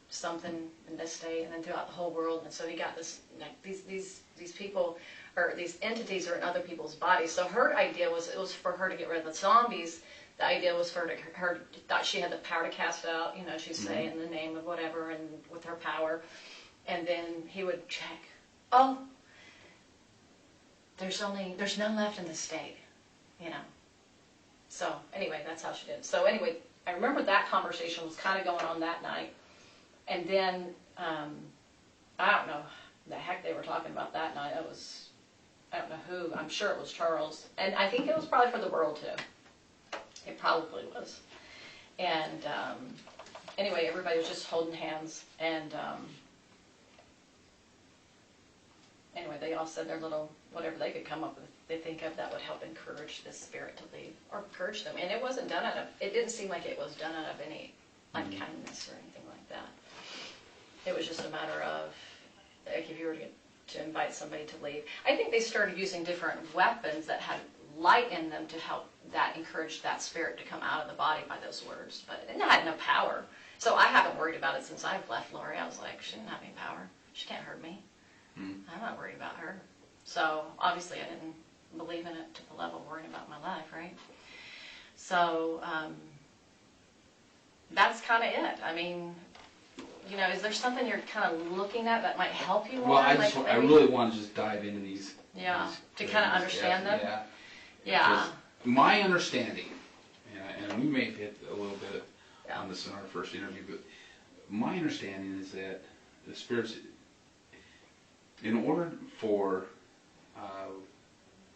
something in this state, and then throughout the whole world. And so he got this, like, these people, or these entities are in other people's bodies. So her idea was, it was for her to get rid of the zombies. The idea was for her thought she had the power to cast out, she'd say in the name of whatever, and with her power. And then he would check, oh, there's none left in the state, So anyway, that's how she did. So anyway, I remember that conversation was kind of going on that night. And then, I don't know the heck they were talking about that night. I don't know who. I'm sure it was Charles. And I think it was probably for the world too. It probably was. And anyway, everybody was just holding hands. And anyway, they all said their little, whatever they could come up with, they think of that would help encourage this spirit to leave, or encourage them. And it wasn't done it didn't seem like it was done out of any unkindness or anything like that. It was just a matter of, like, if you were to invite somebody to leave. I think they started using different weapons that had light in them to help that encourage that spirit to come out of the body by those words. But it had no power. So I haven't worried about it since I've left Lori. I was like, she didn't have any power. She can't hurt me. I'm not worried about her. So obviously I didn't believe in it to the level of worrying about my life, right? So that's kind of it. I mean, is there something you're kind of looking at that might help you? Well, I really want to just dive into these. Yeah, these to kind of understand them. Yeah. Yeah. Just my understanding, and we may have hit a little bit on this in our first interview, but my understanding is that the spirits, in order for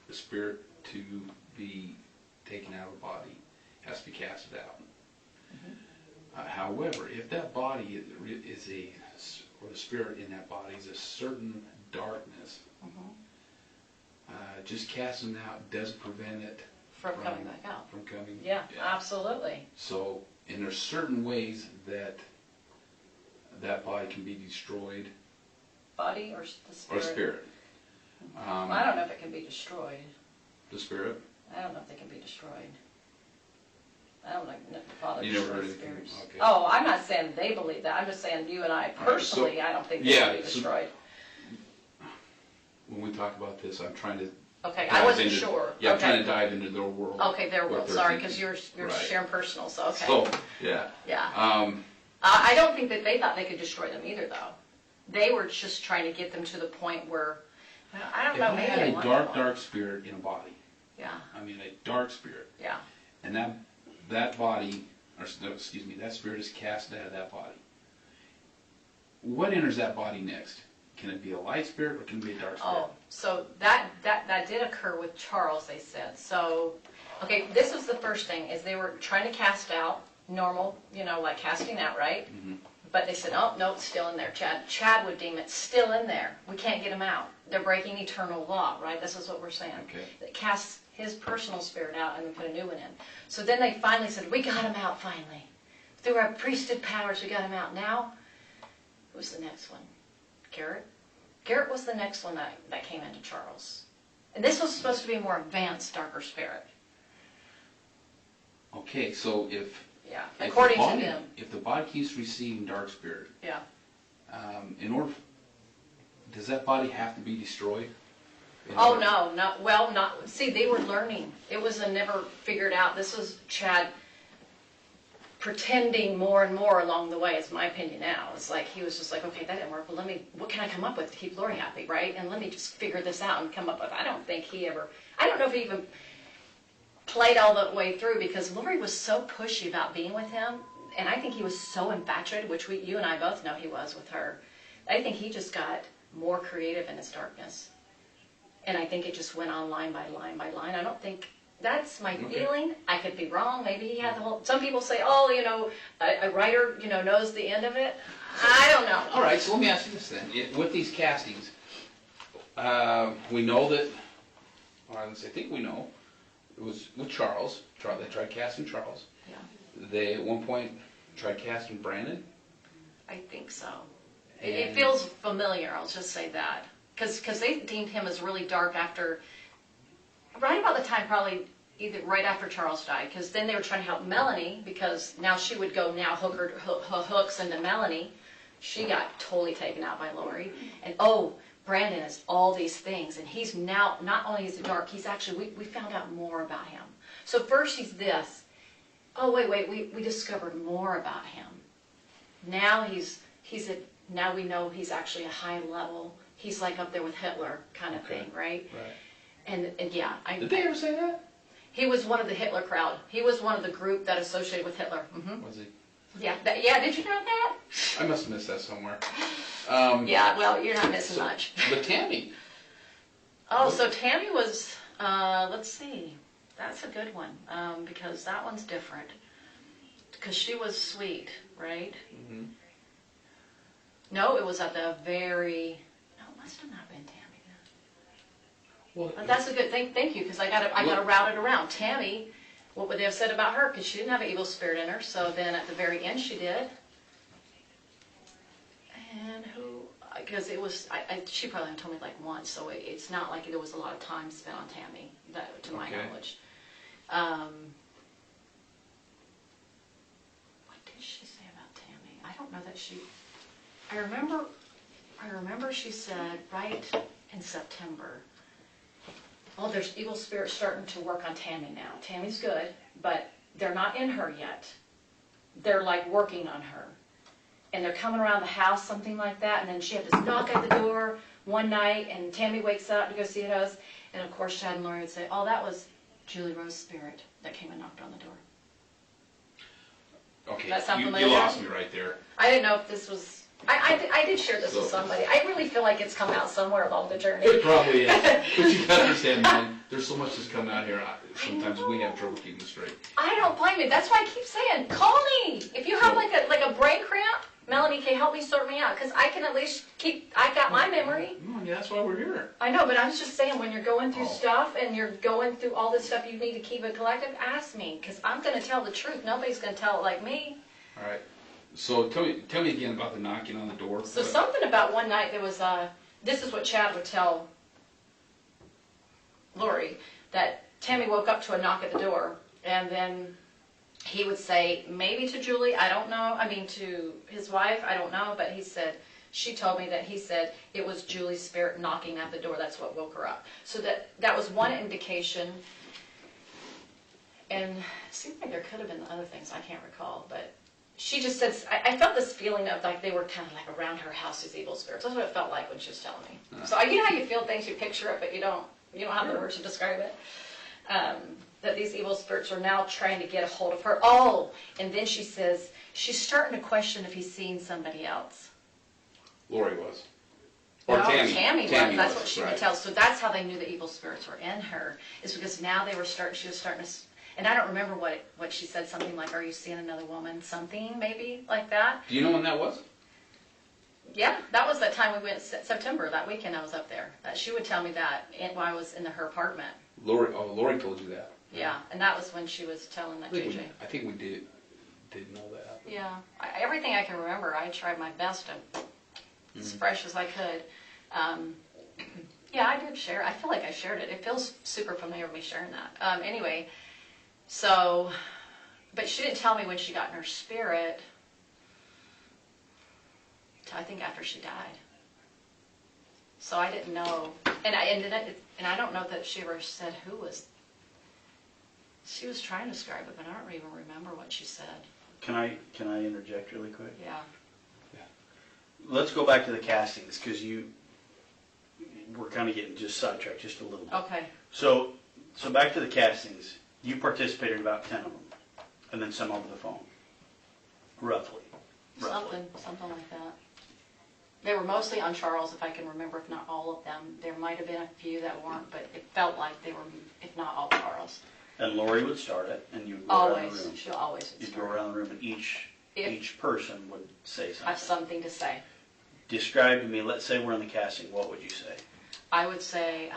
the spirit to be taken out of the body, it has to be casted out. However, if that body or the spirit in that body is a certain darkness, just casting it out doesn't prevent it from coming back out. From coming. Yeah, absolutely. So, and there's certain ways that that body can be destroyed. Body or the spirit? Or spirit. I don't know if it can be destroyed. The spirit? I don't know if they can be destroyed. I don't know if the Father You never heard destroys anything? spirits. Okay. Oh, I'm not saying they believe that. I'm just saying you and I personally, I don't think they can be destroyed. When we talk about this, I'm trying to. Okay, I wasn't into, sure. Yeah, I'm okay. trying to dive into their world. Okay, their world. Sorry, because you're right. sharing personal. So okay. So yeah. Yeah. I don't think that they thought they could destroy them either, though. They were just trying to get them to the point where, I don't know. If I Maybe had a dark spirit in a body. Yeah. I mean, a dark spirit. Yeah. And that body, or no, excuse me, that spirit is cast out of that body. What enters that body next? Can it be a light spirit or can it be a dark spirit? Oh, so that did occur with Charles, they said. So, okay, this was the first thing, is they were trying to cast out normal, like casting out, right? But they said, oh, no, it's still in there. Chad would deem it still in there. We can't get him out. They're breaking eternal law, right? This is what we're saying. Okay. That casts his personal spirit out and we put a new one in. So then they finally said, we got him out finally. Through our priesthood powers, we got him out. Now, who's the next one? Garrett? Garrett was the next one that came into Charles. And this was supposed to be a more advanced, darker spirit. Okay, so if according to them. If the body keeps receiving dark spirit, Yeah. does that body have to be destroyed? You Oh, know? not, see, they were learning. It was a never figured out. This was Chad pretending more and more along the way, is my opinion now. It's like, he was just like, okay, that didn't work, well, what can I come up with to keep Lori happy, right? And let me just figure this out and come up with, I don't know if he even played all the way through, because Lori was so pushy about being with him, and I think he was so infatuated, which you and I both know he was with her. I think he just got more creative in his darkness. And I think it just went on line by line by line. I don't think, that's my feeling. I could be wrong. Maybe he had the whole, some people say, oh, a writer, knows the end of it. I don't know. All right, so let me ask you this then. With these castings, we know that, or I think we know, it was with Charles. They tried casting Charles. Yeah, They, at one point, tried casting Brandon. I think so. It feels familiar, I'll just say that. Because they deemed him as really dark after, right about the time probably either right after Charles died, because then they were trying to help Melanie, because now she would go now hooks into Melanie. She got totally taken out by Lori. And Brandon is all these things, and he's now, not only is he dark, he's actually, we found out more about him. So first he's this, we discovered more about him. Now now we know he's actually a high level, he's like up there with Hitler kind of thing, right? Right. And yeah. Did they ever say that? He was one of the Hitler crowd. He was one of the group that associated with Hitler. Mm-hmm. Was he? Yeah, did you know that? I must have missed that somewhere. Yeah, well, you're not missing much. But Tammy. Oh, so Tammy was, let's see, that's a good one, because that one's different. Because she was sweet, right? Mm-hmm. No, it was at the very, no, it must have not been Tammy then. Well, But that's a good thing, thank you, because I got to route it around. Tammy, what would they have said about her? Because she didn't have an evil spirit in her, so then at the very end she did. And who, because it was, she probably told me like once, so it's not like there was a lot of time spent on Tammy, to my knowledge. What did she say about Tammy? I don't know that she, I remember she said right in September, oh, there's evil spirits starting to work on Tammy now. Tammy's good, but they're not in her yet. They're like working on her. And they're coming around the house, something like that, and then she had this knock at the door one night, and Tammy wakes up to go see who it is, and of course Chad and Lori would say, oh, that was Julie Rose's spirit that came and knocked on the door. Okay, That sound you familiar? lost me right there. I didn't know if this was, I did share this with somebody. I really feel like it's come out somewhere along the journey. It probably is. But you gotta understand, man, there's so much that's coming out here, sometimes we have trouble keeping straight. I don't blame you. That's why I keep saying, call me. If you have like a brain cramp, Melanie can help me sort me out, because I can at least I got my memory. No, yeah, that's why we're here. I know, but I was just saying, when you're going through stuff and you're going through all this stuff, you need to keep it collective. Ask me, because I'm going to tell the truth. Nobody's going to tell it like me. All right. So tell me again about the knocking on the door. So something about one night there was this is what Chad would tell Lori, that Tammy woke up to a knock at the door, and then he would say, maybe to Julie, I don't know, to his wife, I don't know, but he said, she told me that he said it was Julie's spirit knocking at the door, that's what woke her up. So that was one indication, and it seemed like there could have been other things, I can't recall, but she just said, I felt this feeling of like they were kind of like around her house, these evil spirits. That's what it felt like when she was telling me. So you know how you feel things, you picture it, but you don't have the words to describe it. That these evil spirits are now trying to get a hold of her. Oh, and then she says, she's starting to question if he's seen somebody else. Lori was. Or No, Tammy was. That's what she right. would tell. So that's how they knew the evil spirits were in her, is because now she was starting to, and I don't remember what she said, something like, are you seeing another woman? Something maybe like that. Do you know when that was? Yeah, that was that time we went, September, that weekend I was up there. She would tell me that while I was in her apartment. Lori told you that. Yeah, and that was when she was telling that JJ. I think we did know that. Yeah, everything I can remember, I tried my best to, as fresh as I could. Yeah, I did share. I feel like I shared it. It feels super familiar with me sharing that. Anyway, so, but she didn't tell me when she got in her spirit. I think after she died. So I didn't know And I don't know that she ever said who was. She was trying to describe it, but I don't even remember what she said. Can I interject really quick? Yeah. Let's go back to the castings, because we're kind of getting just sidetracked just a little bit. Okay. So back to the castings. You participated in about 10 of them, and then some over the phone, roughly. Something like that. They were mostly on Charles, if I can remember, if not all of them. There might have been a few that weren't, but it felt like they were, if not all, Charles. And Lori would start it, and you would go around the Always. room. She'll always You'd go start. around the room, and each person would say I have something. something to say. Describe to me, let's say we're in the casting, what would you say? I would say,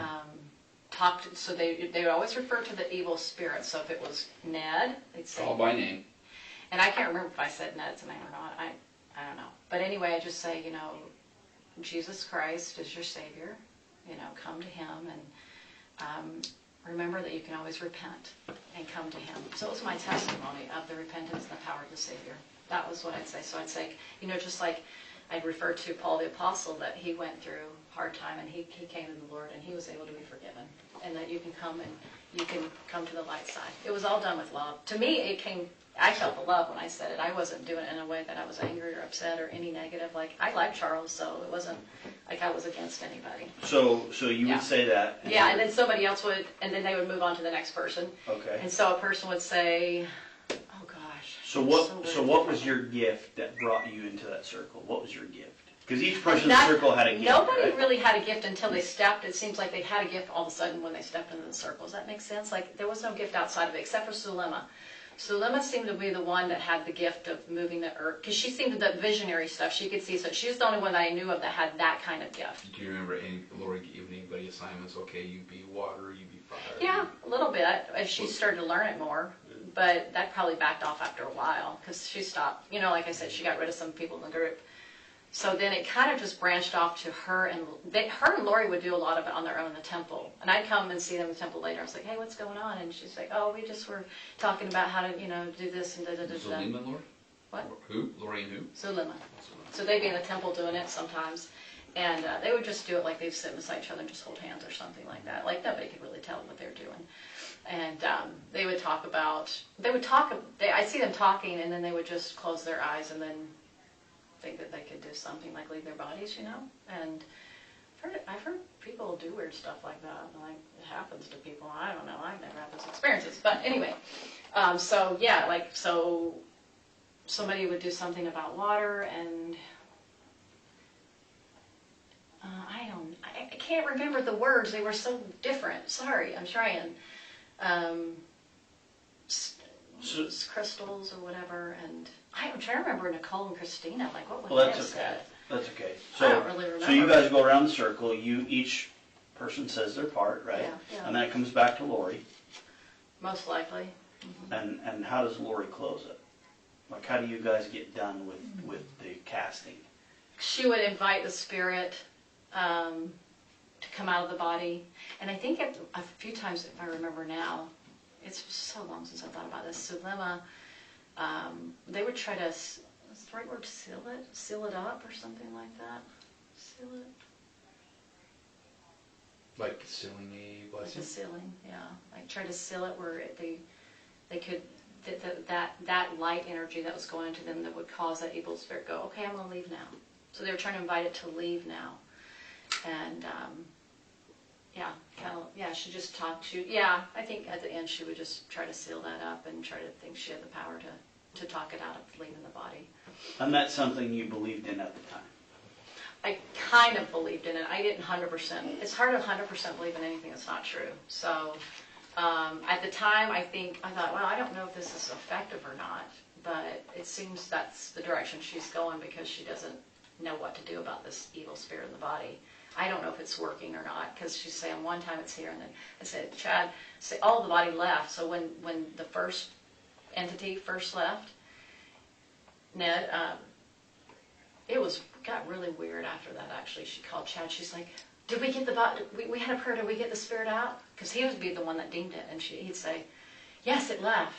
so they would always refer to the evil spirit. So if it was Ned, they'd say. Call by name. And I can't remember if I said Ned's name or not. I don't know. But anyway, I just say, Jesus Christ is your Savior. Come to Him and remember that you can always repent and come to Him. So it was my testimony of the repentance and the power of the Savior. That was what I'd say. So I'd say, just like I'd refer to Paul the Apostle, that he went through hard time and he came to the Lord and he was able to be forgiven. And that you can come to the light side. It was all done with love. To me, I felt the love when I said it. I wasn't doing it in a way that I was angry or upset or any negative. Like, I like Charles, so it wasn't like I was against anybody. So you Yeah. would say that. Yeah, and then somebody else would, and then they would move on to the next person. Okay. And so a person would say, oh gosh. So it's what was your gift that brought you into that circle? What was your gift? Because each person in the Not- circle had a gift, Nobody right? really had a gift until they stepped. It seems like they had a gift all of a sudden when they stepped into the circle. Does that make sense? Like, there was no gift outside of it except for Sulema. Sulema seemed to be the one that had the gift of moving the earth, because she seemed to the visionary stuff she could see. So she was the only one that I knew of that had that kind of gift. Do you remember Lori giving anybody assignments? Okay, you be water, you be fire. Yeah, a little bit as she started to learn it more. But that probably backed off after a while because she stopped. Like I said, she got rid of some people in the group. So then it kind of just branched off to her and Lori would do a lot of it on their own in the temple. And I'd come and see them in the temple later. I was like, hey, what's going on? And she's like, oh, we just were talking about how to, do this and da-da-da-da. Zulema, Lori? What? Who? Lori and who? Sulema. So they'd be in the temple doing it sometimes. And they would just do it like they'd sit beside each other and just hold hands or something like that. Like, nobody could really tell what they were doing. And they would talk about, I'd see them talking and then they would just close their eyes and then think that they could do something like leave their bodies, And I've heard people do weird stuff like that. Like, it happens to people. I don't know. I've never had those experiences. But anyway, so somebody would do something about water and I can't remember the words. They were so different. Sorry, I'm trying. Crystals or whatever, and I'm trying to remember Nicole and Christina. Like, what would they have said? That's okay. I don't really remember. So you guys go around the circle. Each person says their part, right? Yeah. And then it comes back to Lori. Most likely. And how does Lori close it? Like, how do you guys get done with the casting? She would invite the spirit to come out of the body, and I think a few times, if I remember now, it's so long since I thought about this. Sulema, they would try to, is the right word, seal it up or something like that? Seal it? Like sealing a Like blessing? the sealing, yeah. Like try to seal it where they could, that light energy that was going into them that would cause that evil spirit go, okay, I'm going to leave now. So they were trying to invite it to leave now. And, she just talked to, I think at the end she would just try to seal that up and try to think she had the power to talk it out of leaving the body. And that's something you believed in at the time? I kind of believed in it. I didn't 100%. It's hard to 100% believe in anything that's not true. So at the time, I thought, well, I don't know if this is effective or not, but it seems that's the direction she's going because she doesn't know what to do about this evil spirit in the body. I don't know if it's working or not because she's saying one time it's here and then I said, Chad, all of the body left. So when the first entity first left, Ned, it got really weird after that, actually. She called Chad. She's like, did we get the body? We had a prayer. Did we get the spirit out? Because he would be the one that deemed it. And he'd say, yes, it left.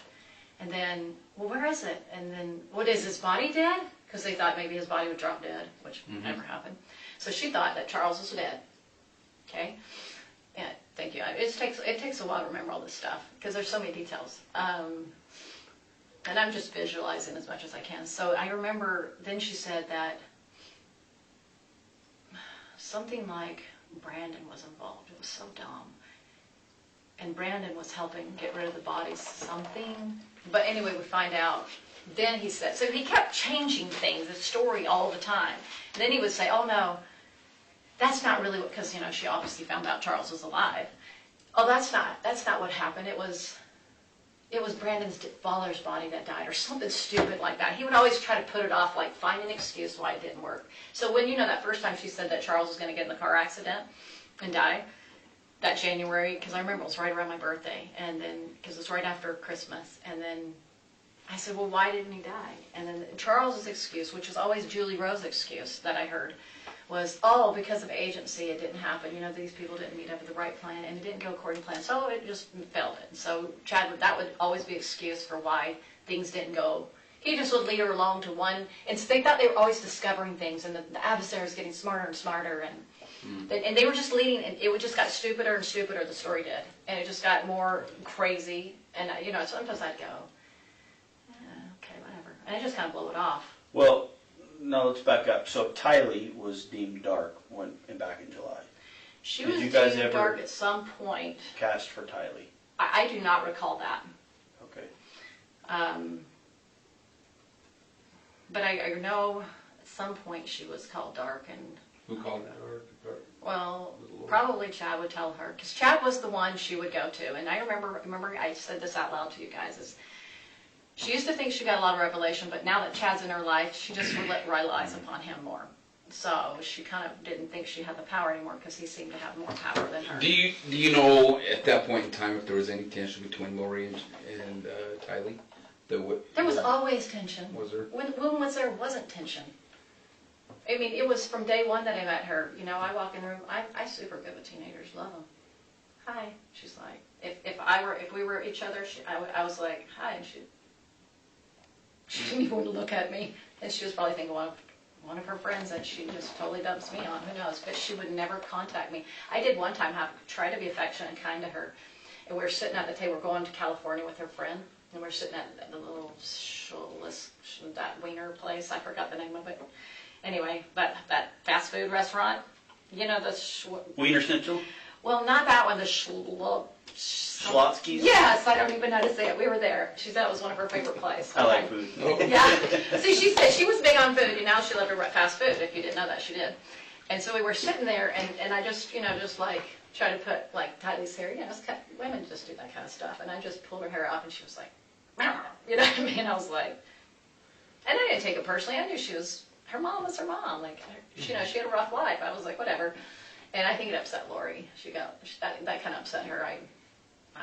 And then, well, where is it? And then, what is his body dead? Because they thought maybe his body would drop dead, which never happened. So she thought that Charles was dead. okay? Yeah, thank you. It takes a while to remember all this stuff because there's so many details. And I'm just visualizing as much as I can. So I remember then she said that something like Brandon was involved. It was so dumb. And Brandon was helping get rid of the bodies, something. But anyway, we find out. Then he said, so he kept changing things, the story all the time. And then he would say, oh no, that's not really what, because, she obviously found out Charles was alive. Oh, that's not what happened. It was Brandon's father's body that died, or something stupid like that. He would always try to put it off, like find an excuse why it didn't work. So when that first time she said that Charles was going to get in the car accident and die, that January, because I remember it was right around my birthday, and then, because it was right after Christmas, and then I said, well, why didn't he die? And then Charles's excuse, which was always Julie Rose's excuse that I heard, was, oh, because of agency, it didn't happen. These people didn't meet up with the right plan, and it didn't go according to plan, so it just failed it. So that would always be an excuse for why things didn't go. He just would lead her along to one, and so they thought they were always discovering things, and the adversary was getting smarter and smarter, and they were just leading, and it just got stupider and stupider, the story did, and it just got more crazy, and sometimes I'd go, okay, whatever, and I just kind of blow it off. Well, no, let's back up. So Tylee was deemed dark back in July. She Did was you guys deemed ever dark at some point. Cast for Tylee. I do not recall that. Okay. But I know at some point she was called dark, and Who called that? Or well, probably Chad would tell her, because Chad was the one she would go to. And I remember I said this out loud to you guys, is she used to think she got a lot of revelation, but now that Chad's in her life, she just relies upon him more. So she kind of didn't think she had the power anymore, because he seemed to have more power than her. Do you know at that point in time if there was any tension between Lori and Tylee? There was always tension. Was there? When was there wasn't tension? I mean, it was from day one that I met her. I walk in the room. I super good with teenagers. Love them. Hi. She's like, if we were each other, I was like, hi, and she didn't even want to look at me, and she was probably thinking one of her friends that she just totally dumps me on. Who knows? But she would never contact me. I did one time try to be affectionate and kind to her, and we were sitting at the table. We're going to California with her friend. And we're sitting at the little that wiener place. I forgot the name of it. Anyway, that fast food restaurant. Wiener Schnitzel? Well, not that one. The Schlotsky's? Yes, I don't even know how to say it. We were there. She said it was one of her favorite places. I like food. Yeah. See, she said she was big on food, and now she loved her fast food. If you didn't know that, she did. And so we were sitting there, and I just, just like try to put like Tylee's hair. Women just do that kind of stuff. And I just pulled her hair up, and she was like, you know what I mean? I was like, and I didn't take it personally. I knew her mom was her mom. Like, she had a rough life. I was like, whatever. And I think it upset Lori. That kind of upset her. I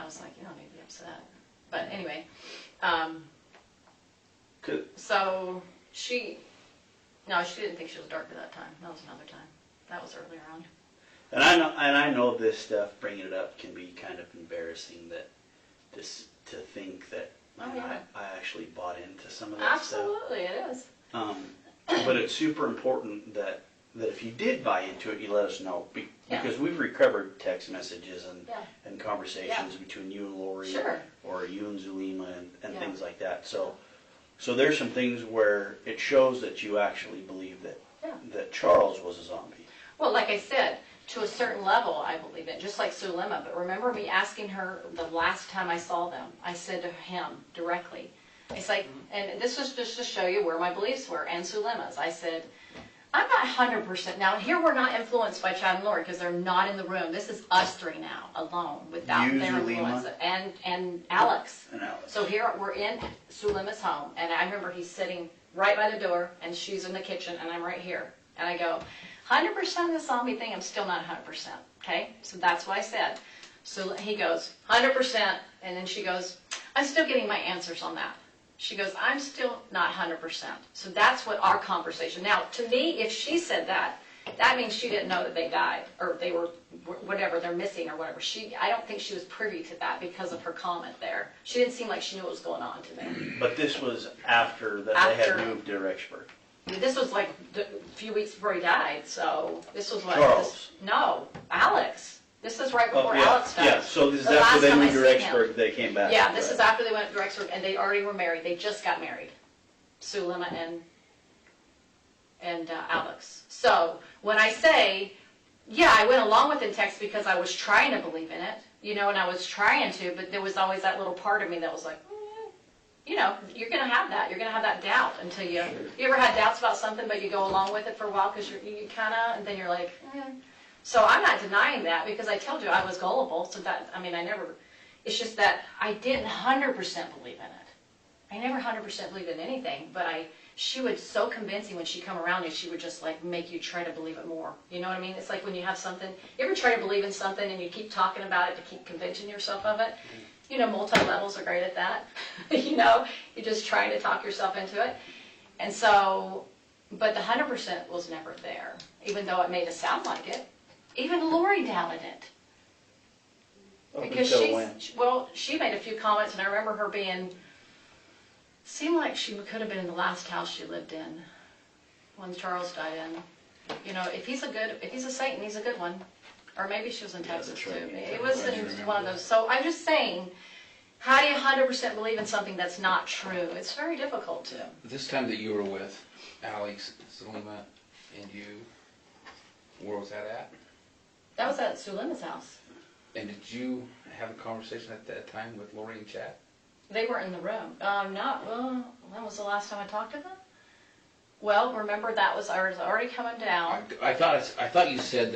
was like, you don't need to be upset. But anyway, so she didn't think she was dark at that time. That was another time. That was earlier on. And I know this stuff, bringing it up, can be kind of embarrassing to think that I actually bought into some of that Absolutely, stuff. It is. But it's super important that if you did buy into it, you let us know. Because we've recovered text messages and conversations between you and Lori, or you and Zulema, and things like that. So there's some things where it shows that you actually believe that Charles was a zombie. Well, like I said, to a certain level, I believe it, just like Zulema. But remember me asking her the last time I saw them, I said to him directly, it's like, and this was just to show you where my beliefs were, and Zulema's. I said, I'm not 100%. Now, here we're not influenced by Chad and Lori, because they're not in the room. This is us three now, alone, without their influence. And Alex. And Alex. So here we're in Zulema's home, and I remember he's sitting right by the door, and she's in the kitchen, and I'm right here. And I go, 100% of the zombie thing, I'm still not 100%, okay? So that's what I said. So he goes, 100%, and then she goes, I'm still getting my answers on that. She goes, I'm still not 100%. So that's what our conversation. Now, to me, if she said that, that means she didn't know that they died, or they were, whatever, they're missing or whatever. I don't think she was privy to that because of her comment there. She didn't seem like she knew what was going on to me. But this was after they had moved to Rexburg. This was like a few weeks before he died, so this was what? Charles. No, Alex. This is right before yeah, Alex died. yeah, so this is The after last they time I moved to seen him. Rexburg, they came back. Yeah, this Right. is after they went to Rexburg, and they already were married. They just got married, Sulema and Alex. So when I say, yeah, I went along with in text because I was trying to believe in it, you know, and I was trying to, but there was always that little part of me that was like, you know, you're going to have that. You're going to have that doubt until you ever had doubts about something, but you go along with it for a while because you kind of, and then you're like, So I'm not denying that because I told you I was gullible. So that, I mean, it's just that I didn't 100% believe in it. I never 100% believed in anything, but she would so convincing when she come around you, she would just like make you try to believe it more. You know what I mean? It's like when you have something, you ever try to believe in something and you keep talking about it to keep convincing yourself of it? You know, multi-levels are great at that. You know, you're just trying to talk yourself into it. And so, but the 100% was never there, even though it made it sound like it. Even Lori doubted it. Because she made a few comments, and I remember her seemed like she could have been in the last house she lived in when Charles died in. You know, if he's a Satan, he's a good one. Or maybe she was in Texas too. It was in one of those. So I'm just saying, how do you 100% believe in something that's not true? It's very difficult to. This time that you were with Alex, Sulema, and you, where was that at? That was at Sulema's house. And did you have a conversation at that time with Lori and Chad? They were in the room. When was the last time I talked to them? Well, remember I was already coming down. I thought you said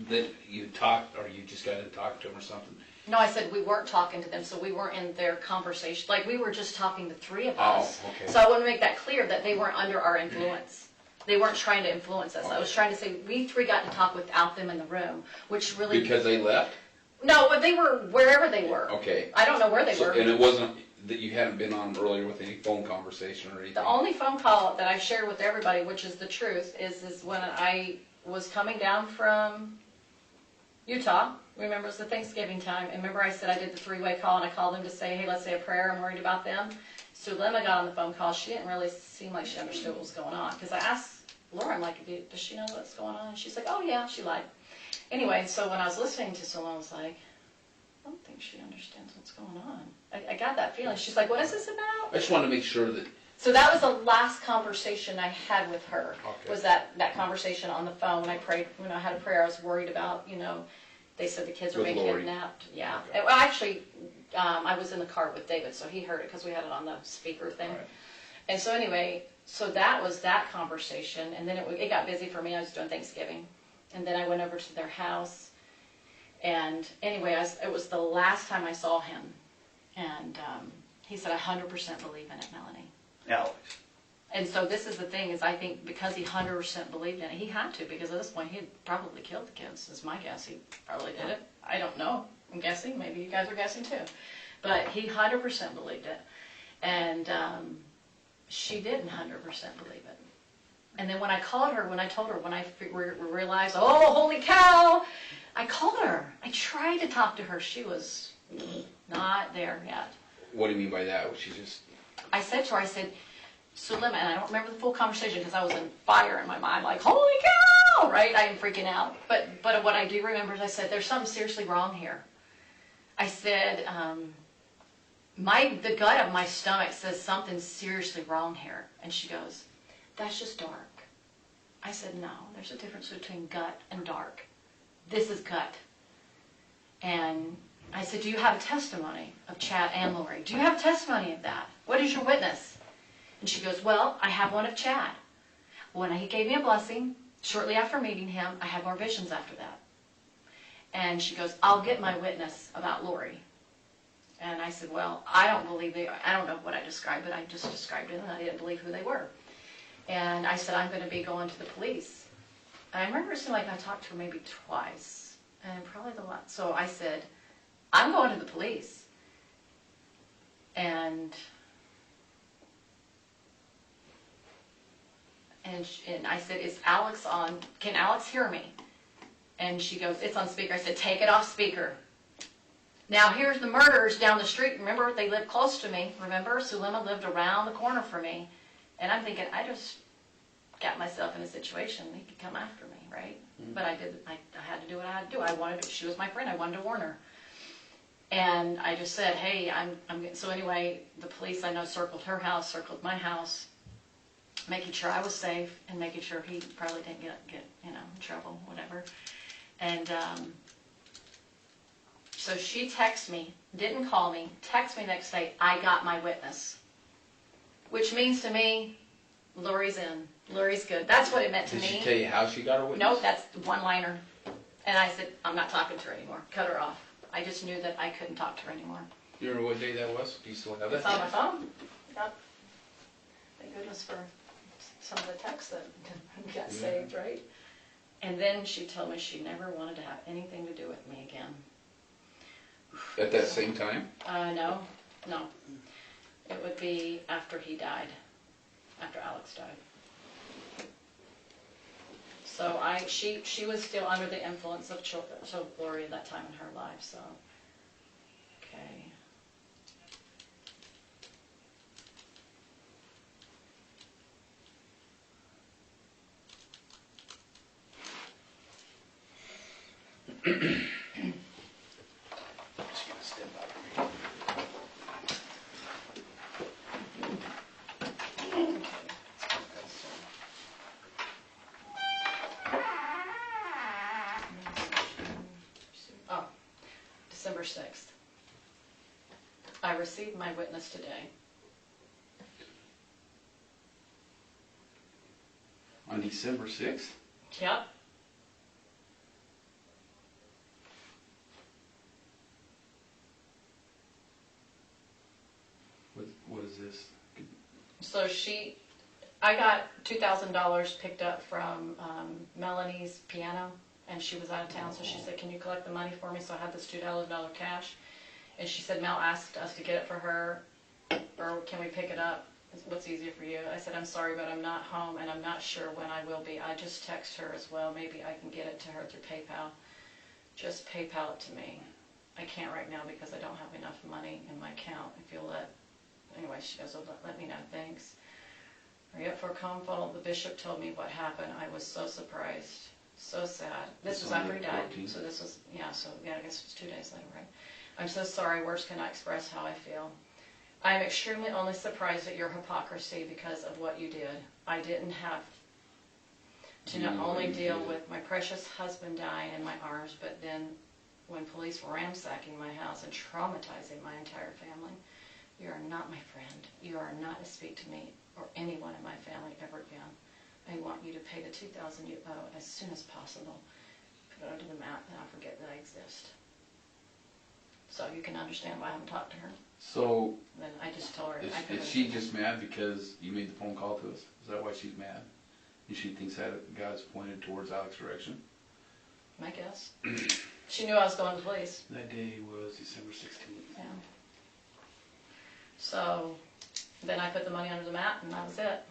that you talked, or you just got to talk to them or something. No, I said we weren't talking to them, so we weren't in their conversation. Like, we were just talking, the three of us. Oh, okay. So I want to make that clear that they weren't under our influence. They weren't trying to influence us. Okay. I was trying to say we three got to talk without them in the room, which really... Because they left? No, but they were wherever they were. Okay. I don't know where they were. And it wasn't that you hadn't been on earlier with any phone conversation or anything? The only phone call that I've shared with everybody, which is the truth, is when I was coming down from Utah. Remember, it was the Thanksgiving time. And remember I said I did the three-way call, and I called them to say, hey, let's say a prayer. I'm worried about them. Sulema got on the phone call. She didn't really seem like she understood what was going on. Because I asked Laura, I'm like, does she know what's going on? And she's like, oh, yeah, she lied. Anyway, so when I was listening to Sulema, I was like, I don't think she understands what's going on. I got that feeling. She's like, what is this about? I just wanted to make sure that... So that was the last conversation I had with her, Okay. was that conversation on the phone when I prayed, when I had a prayer. I was worried about, they said the kids were With being Lori. kidnapped. Yeah. Okay. Well, actually, I was in the car with David, so he heard it because we had it on the speaker thing. Right. And so anyway, so that was that conversation. And then it got busy for me. I was doing Thanksgiving. And then I went over to their house. And anyway, it was the last time I saw him. And he said, I 100% believe in it, Melanie. Alex. And so this is the thing, is I think because he 100% believed in it, he had to, because at this point he had probably killed the kids, is my guess. He probably did it. I don't know. I'm guessing. Maybe you guys are guessing too. But he 100% believed it. And she didn't 100% believe it. And then when I called her, when I realized, oh, holy cow, I called her. I tried to talk to her. She was not there yet. What do you mean by that? She just... I said to her, I said, Sulema, and I don't remember the full conversation because I was in fire in my mind, like, holy cow, right? I am freaking out. But what I do remember is I said, there's something seriously wrong here. I said, the gut of my stomach says something's seriously wrong here. And she goes, that's just dark. I said, no, there's a difference between gut and dark. This is gut. And I said, do you have a testimony of Chad and Lori? Do you have a testimony of that? What is your witness? And she goes, well, I have one of Chad. When he gave me a blessing, shortly after meeting him, I had more visions after that. And she goes, I'll get my witness about Lori. And I said, well, I don't know what I described, but I just described it, and I didn't believe who they were. And I said, I'm going to be going to the police. And I remember it seemed like I talked to her maybe twice, and probably the last. So I said, I'm going to the police. And I said, is Alex on? Can Alex hear me? And she goes, it's on speaker. I said, take it off speaker. Now here's the murders down the street. Remember, they lived close to me. Remember, Sulema lived around the corner from me. And I'm thinking, got myself in a situation, he could come after me, right? But I had to do what I had to do. I wanted to, she was my friend, I wanted to warn her. And I just said, hey, so anyway, the police I know circled her house, circled my house, making sure I was safe and making sure he probably didn't get in trouble, whatever. And so she texted me, didn't call me, texted me next day, I got my witness. Which means to me, Lori's in. Lori's good. That's what it meant to me. Did she tell you how she got her witness? Nope, that's one-liner. And I said, I'm not talking to her anymore. Cut her off. I just knew that I couldn't talk to her anymore. You remember what day that was? Do you still have that? It's on my phone. Yep. Thank goodness for some of the texts that got saved, right? And then she told me she never wanted to have anything to do with me again. At that same time? No. It would be after he died, after Alex died. So she was still under the influence of Lori at that time in her life, so, okay. Just gonna step out of Oh, December 6th. I received my witness today. On December 6th? Yep. What is this? So I got $2,000 picked up from Melanie's piano, and she was out of town, so she said, can you collect the money for me? So I had this $2,000 cash, and she said, Mel asked us to get it for her, or can we pick it up? What's easier for you? I said, I'm sorry, but I'm not home, and I'm not sure when I will be. I just text her as well. Maybe I can get it to her through PayPal. Just PayPal it to me. I can't right now because I don't have enough money in my account. If you'll anyway, she goes, oh, let me know, thanks. Are you up for a convo? The bishop told me what happened. I was so surprised, so sad. This was after he died, so this was, I guess it was 2 days later, right? I'm so sorry, words cannot express how I feel. I am extremely only surprised at your hypocrisy because of what you did. I didn't have to not only deal with my precious husband dying in my arms, but then when police were ransacking my house and traumatizing my entire family. You are not my friend. You are not to speak to me or anyone in my family ever again. I want you to pay the $2,000 you owe as soon as possible. Put it under the mat and I'll forget that I exist. So you can understand why I haven't talked to her. So, Then I just told her. is she just mad because you made the phone call to us? Is that why she's mad? And she thinks that God's pointed towards Alex's direction? I guess. She knew I was going to the police. That day was December 16th. Yeah. So then I put the money under the mat and that was it.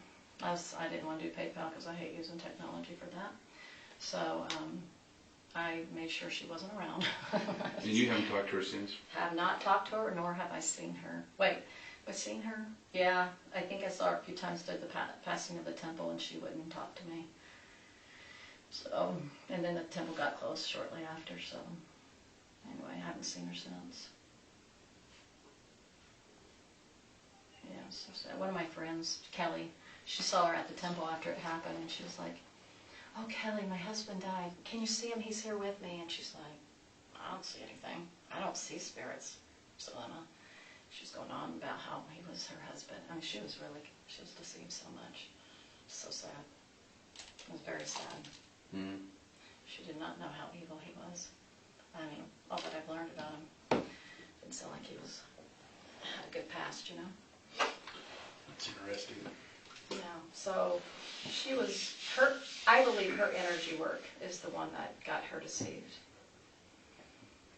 I didn't want to do PayPal because I hate using technology for that. So I made sure she wasn't around. And you haven't talked to her since? Have not talked to her, nor have I seen her. Wait, have I seen her? Yeah, I think I saw her a few times at the passing of the temple and she wouldn't talk to me. So, and then the temple got closed shortly after, so anyway, I haven't seen her since. Yeah, so sad. One of my friends, Kelly, she saw her at the temple after it happened, and she was like, oh, Kelly, my husband died. Can you see him? He's here with me. And she's like, I don't see anything. I don't see spirits. So she's going on about how he was her husband. I mean, she was deceived so much. So sad. It was very sad. Mm-hmm. She did not know how evil he was. I mean, all that I've learned about him didn't sound like he had a good past, you know? That's interesting. Yeah, so I believe her energy work is the one that got her deceived.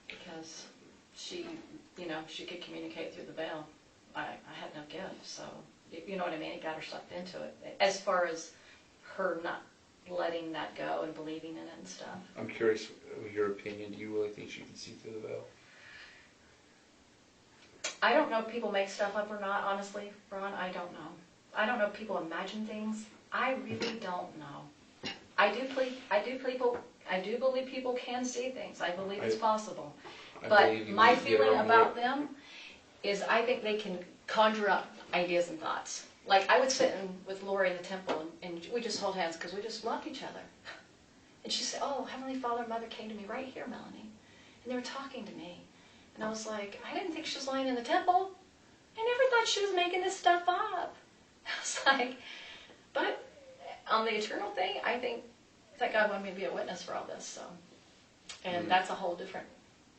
Because she could communicate through the veil. I had no gift, so, you know what I mean? It got her sucked into it. As far as her not letting that go and believing in it and stuff. I'm curious, your opinion, do you really think she can see through the veil? I don't know if people make stuff up or not, honestly, Ron. I don't know. I don't know if people imagine things. I really don't know. I do believe people can see things. I believe it's possible. I But believe you my would get feeling on about board. them is I think they can conjure up ideas and thoughts. Like I would sit with Lori in the temple and we just hold hands because we just love each other. And she said, oh, Heavenly Father and Mother came to me right here, Melanie. And they were talking to me. And I was like, I didn't think she was lying in the temple. I never thought she was making this stuff up. I was like, but on the eternal thing, I think that God wanted me to be a witness for all this. So, and that's a whole different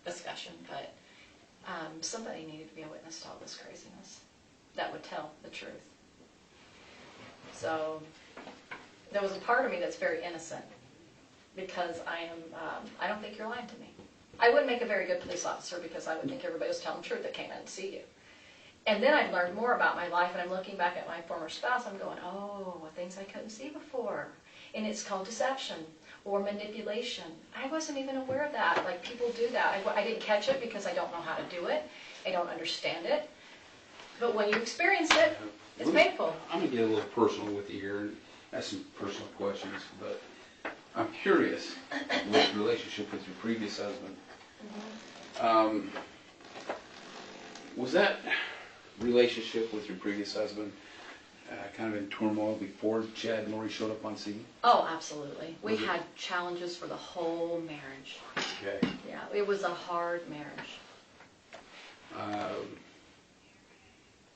discussion. But somebody needed to be a witness to all this craziness that would tell the truth. So there was a part of me that's very innocent because I don't think you're lying to me. I wouldn't make a very good police officer because I would think everybody was telling the truth that came in to see you. And then I learned more about my life, and I'm looking back at my former spouse, I'm going, oh, things I couldn't see before. And it's called deception or manipulation. I wasn't even aware of that. Like, people do that. I didn't catch it because I don't know how to do it. I don't understand it. But when you experience it, it's painful. I'm going to get a little personal with you here and ask some personal questions, but I'm curious with the relationship with your previous husband. Was that relationship with your previous husband kind of in turmoil before Chad and Lori showed up on scene? Oh, absolutely. We had challenges for the whole marriage. Okay. Yeah, it was a hard marriage.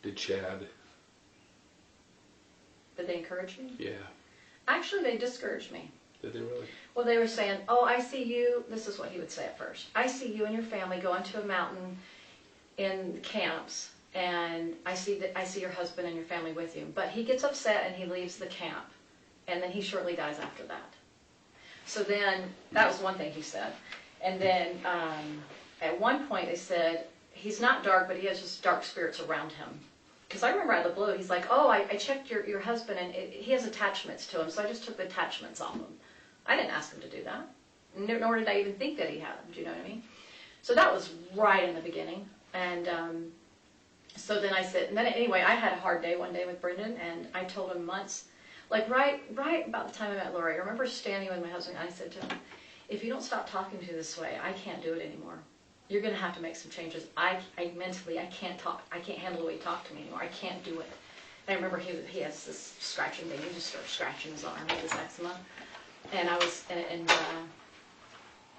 Did Chad? Did they encourage me? Yeah. Actually, they discouraged me. Did they really? Well, they were saying, oh, I see you, this is what he would say at first, I see you and your family going to a mountain in camps, and I see your husband and your family with you. But he gets upset and he leaves the camp, and then he shortly dies after that. So then, that was one thing he said. And then, at one point they said, he's not dark, but he has just dark spirits around him. Because I remember out of the blue, he's like, oh, I checked your husband, and he has attachments to him, so I just took the attachments off him. I didn't ask him to do that, nor did I even think that he had them, do you know what I mean? So that was right in the beginning, and so then I said, and then anyway, I had a hard day one day with Brendan, and I told him months, like right about the time I met Lori, I remember standing with my husband, and I said to him, if you don't stop talking to me this way, I can't do it anymore. You're going to have to make some changes. I mentally, I can't talk. I can't handle the way you talk to me anymore. I can't do it. And I remember he has this scratching thing. He just started scratching his arm with his eczema. And I was, and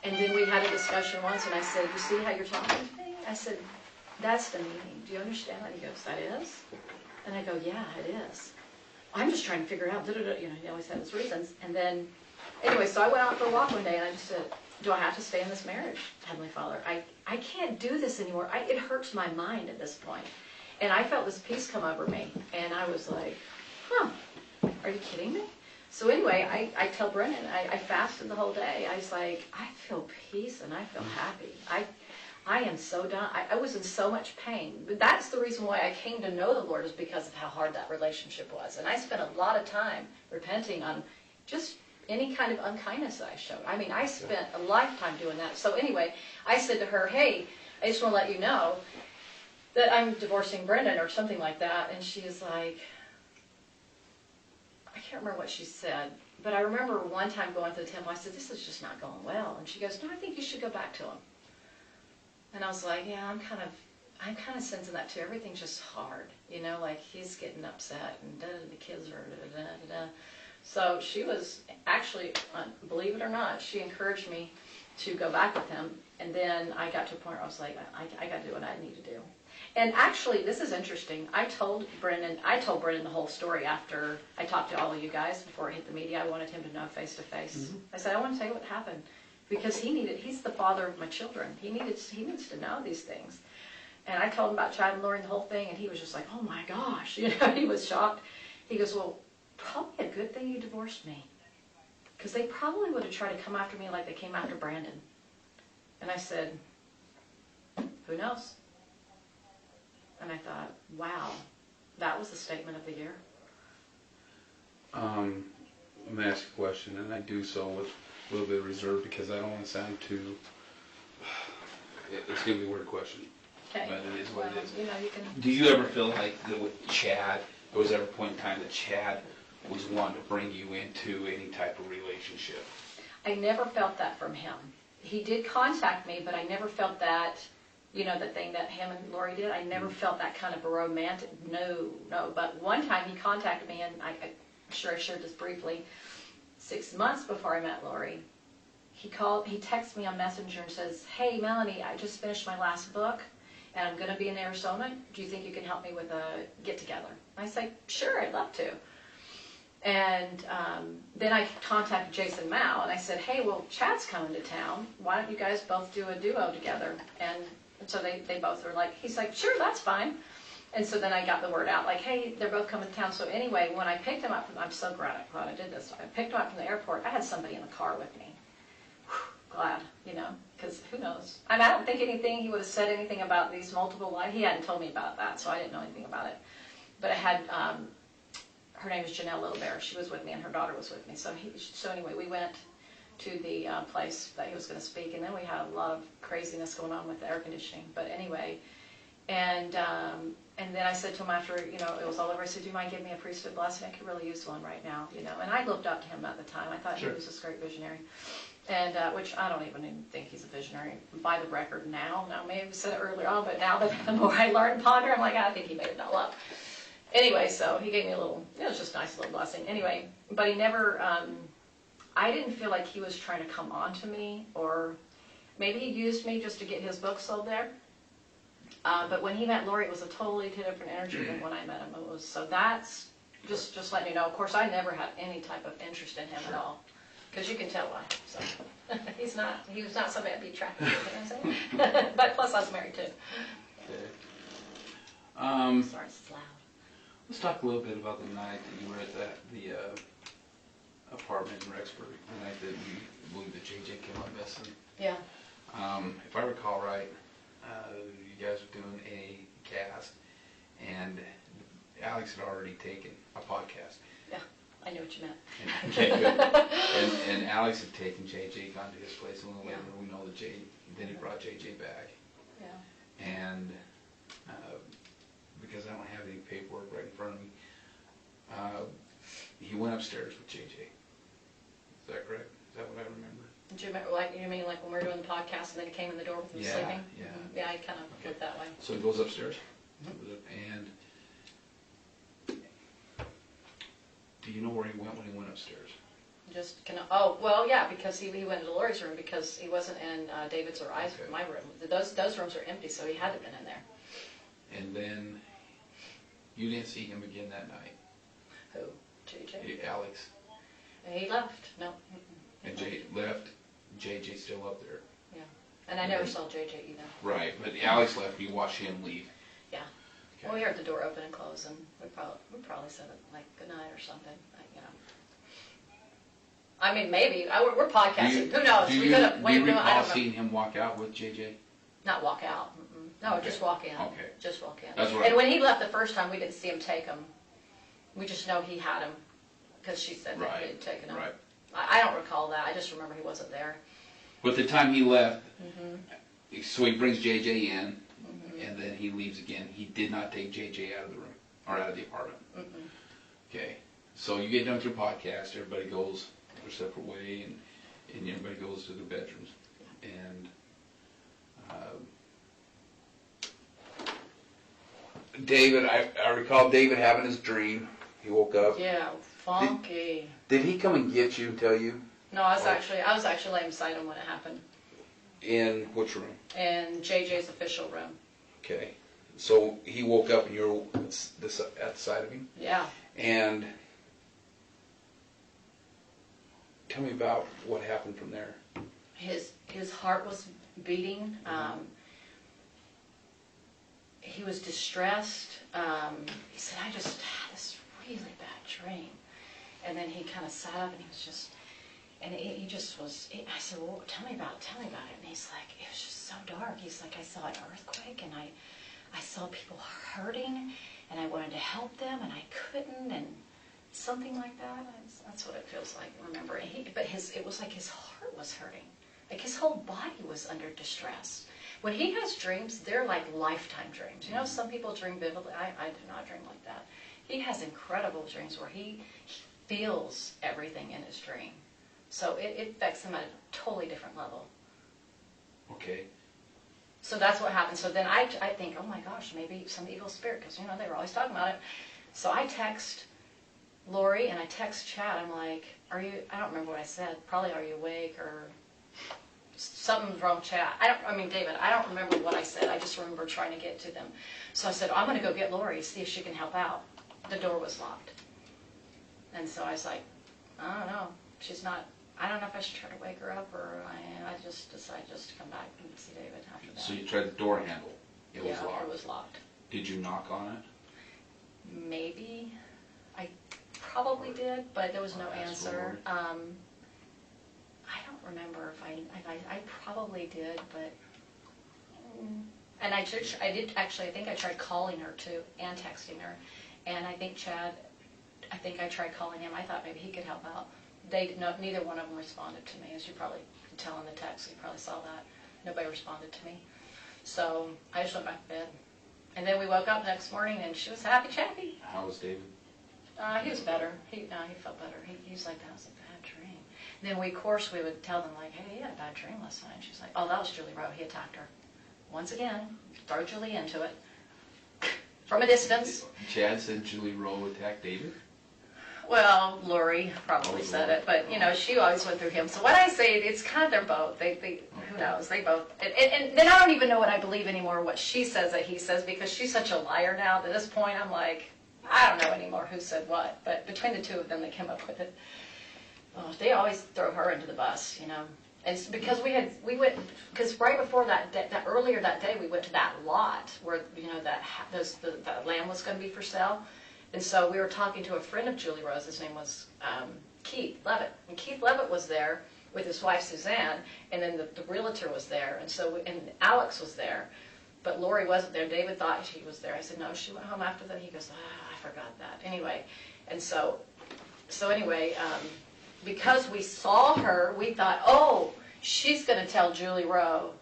then we had a discussion once, and I said, you see how you're talking to me? I said, that's the meaning. Do you understand that? He goes, that is? And I go, yeah, it is. I'm just trying to figure it out. You know, he always had his reasons. And then, anyway, so I went out for a walk one day, and I just said, do I have to stay in this marriage, Heavenly Father? I can't do this anymore. It hurts my mind at this point. And I felt this peace come over me. And I was like, huh, are you kidding me? So anyway, I tell Brennan, I fasted the whole day. I was like, I feel peace and I feel happy. I am so done. I was in so much pain. But that's the reason why I came to know the Lord, is because of how hard that relationship was. And I spent a lot of time repenting on just any kind of unkindness that I showed. I mean, I spent a lifetime doing that. So anyway, I said to her, hey, I just want to let you know that I'm divorcing Brendan or something like that. And she is like, I can't remember what she said, but I remember one time going to the temple, I said, this is just not going well. And she goes, no, I think you should go back to him. And I was like, yeah, I'm kind of sensing that too. Everything's just hard, you know, like he's getting upset and the kids are da-da-da-da. So she was actually, believe it or not, she encouraged me to go back with him. And then I got to a point where I was like, I got to do what I need to do. And actually, this is interesting. I told Brendan the whole story after I talked to all of you guys before it hit the media. I wanted him to know face to face. I said, I want to tell you what happened, because he's the father of my children. He needs to know these things. And I told him about Chad and Lori and the whole thing, and he was just like, oh my gosh, you know, he was shocked. He goes, well, probably a good thing you divorced me, because they probably would have tried to come after me like they came after Brandon. And I said, who knows? And I thought, wow, that was the statement of the year. I'm going to ask a question, and I do so with a little bit of reserve because I don't want to sound too... It's going to be a weird question, Okay. but it is what it is. You know, you can... Do you ever feel like that with Chad, there was ever a point in time that Chad was wanting to bring you into any type of relationship. I never felt that from him. He did contact me, but I never felt that, you know, the thing that him and Lori did. I never felt that kind of a romantic, no. But one time he contacted me, and I'm sure I shared this briefly, 6 months before I met Lori. He texted me on Messenger and says, "Hey, Melanie, I just finished my last book, and I'm going to be in Arizona. Do you think you can help me with a get-together?" I said, "Sure, I'd love to." And then I contacted Jason Mao, and I said, "Hey, well, Chad's coming to town. Why don't you guys both do a duo together?" And so they both were like, he's like, "Sure, that's fine." And so then I got the word out, like, hey, they're both coming to town. So anyway, when I picked him up, I'm so glad I did this. I picked him up from the airport. I had somebody in the car with me. Glad, you know, because who knows? I mean, I don't think he would have said anything about these multiple lives. He hadn't told me about that, so I didn't know anything about it. But I had, her name is Janelle Littlebear. She was with me, and her daughter was with me. So anyway, we went to the place that he was going to speak, and then we had a lot of craziness going on with the air conditioning. But anyway, and then I said to him after, you know, it was all over, I said, "Do you mind giving me a priesthood blessing? I could really use one right now," you know. And I looked up to him at the time. I thought he was this great visionary. And which I don't even think he's a visionary by the record now. Now, maybe I said it earlier on, but now that the more I learn and ponder, I'm like, I think he made it all up. Anyway, so he gave me a little, it was just a nice little blessing. Anyway, but he never, I didn't feel like he was trying to come on to me, or maybe he used me just to get his book sold there. But when he met Lori, it was a totally different energy than when I met him. It was, so that's, just letting you know. Of course, I never had any type of interest in him at all. Because you can tell why. So he was not somebody I'd be attracted to, you know what I'm saying? But plus I was married too. Okay. Sorry, it's loud. Let's talk a little bit about the night that you were at the apartment in Rexburg, the night that we believe that JJ came up missing. Yeah. If I recall right, you guys were doing a cast, and Alex had already taken a podcast. Yeah, I knew what you meant. Okay, good. And Alex had taken JJ, gone to his place, and a little later we know that then he brought JJ back. Yeah. And because I don't have any paperwork right in front of me, he went upstairs with JJ. Is that correct? Is that what I remember? Do you remember, like, you mean like when we were doing the podcast and then he came in the door with me sleeping? Yeah. Mm-hmm. Yeah, I kind of flipped that way. So he goes upstairs, and do you know where he went when he went upstairs? Just kind of, oh, well, yeah, because he went into Lori's room because he wasn't in David's or my room. Those rooms are empty, so he had to have been in there. And then you didn't see him again that night? Who? JJ? Alex. And he left. No. And Jay left. JJ's still up there. Yeah. And I never saw JJ either. Right, but Alex left. You watched him leave. Yeah. Okay. Well, we heard the door open and close, and we probably said it like good night or something. You know. I mean, maybe we're podcasting. Who knows? Do you recall seeing him walk out with JJ? Not walk out. Mm-mm. No, Okay. Just walk in. Okay. Just walk in. That's right. And when he left the first time, we didn't see him take him. We just know he had him because she said that he had taken him. Right. I don't recall that. I just remember he wasn't there. But the time he left, so he brings JJ in, and then he leaves again. He did not take JJ out of the room, or out of the apartment. Okay, so you get done with your podcast, everybody goes their separate way, and everybody goes to their bedrooms. And David, I recall David having his dream. He woke up. Yeah, funky. Did he come and get you and tell you? No, I was actually laying beside him when it happened. In which room? In JJ's official room. Okay. So he woke up and you were at the side of him? Yeah. And tell me about what happened from there. His heart was beating. He was distressed. He said, "I just had this really bad dream." And then he kind of sat up and he was just, and he just was, I said, "Well, tell me about it. And he's like, "It was just so dark." He's like, "I saw an earthquake and I saw people hurting and I wanted to help them and I couldn't," and something like that. That's what it feels like, remember. It was like his heart was hurting. Like his whole body was under distress. When he has dreams, they're like lifetime dreams. Some people dream vividly. I do not dream like that. He has incredible dreams where he feels everything in his dream. So it affects him at a totally different level. Okay. So that's what happened. So then I think, oh my gosh, maybe some evil spirit, because, they were always talking about it. So I text Lori and I text Chad. I'm like, I don't remember what I said. Probably, are you awake, or something's wrong, Chad. David, I don't remember what I said. I just remember trying to get to them. So I said, I'm going to go get Lori, see if she can help out. The door was locked. And so I was like, I don't know. She's not, I don't know if I should try to wake her up, or I just decided just to come back and see David after that. So you tried the door handle. It was locked. It was locked. Did you knock on it? Maybe. I probably did, but there was no answer. I don't remember if I probably did, but and I did actually. I think I tried calling her too and texting her, and I think Chad. I think I tried calling him. I thought maybe he could help out. They did not. Neither one of them responded to me, as you probably could tell in the text. You probably saw that. Nobody responded to me, so I just went back to bed. And then we woke up next morning, and she was happy chappy. How was David? He was better. He felt better. He was like, that was a bad dream. And then we would tell them, like, hey, he had a bad dream last night. And she's like, oh, that was Julie Rowe. He attacked her. Once again, throw Julie into it. From a distance. Chad said Julie Rowe attacked David? Well, Lori probably said it, but, she always went through him. So when I say it's kind of, they're both. Who knows? They both. And then I don't even know what I believe anymore, what she says that he says, because she's such a liar now. At this point, I'm like, I don't know anymore who said what. But between the two of them, they came up with it. Oh, they always throw her into the bus, And it's because because right before earlier that day, we went to that lot where, that land was going to be for sale. And so we were talking to a friend of Julie Rose. His name was Keith Levitt. And Keith Levitt was there with his wife Suzanne, and then the realtor was there, and Alex was there. But Lori wasn't there. David thought she was there. I said, no, she went home after that. He goes, I forgot that. Anyway, and so anyway, because we saw her, we thought, oh, she's going to tell Julie Rowe.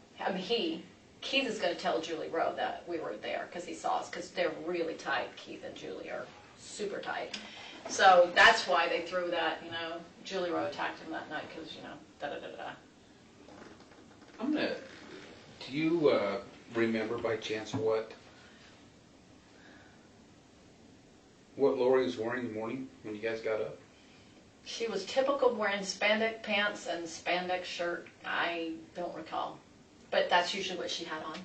Keith is going to tell Julie Rowe that we were there because he saw us, because they're really tight. Keith and Julie are super tight. So that's why they threw that, Julie Rowe attacked him that night because, da-da-da-da. Do you remember by chance what Lori was wearing in the morning when you guys got up? She was typical wearing spandex pants and spandex shirt. I don't recall. But that's usually what she had on.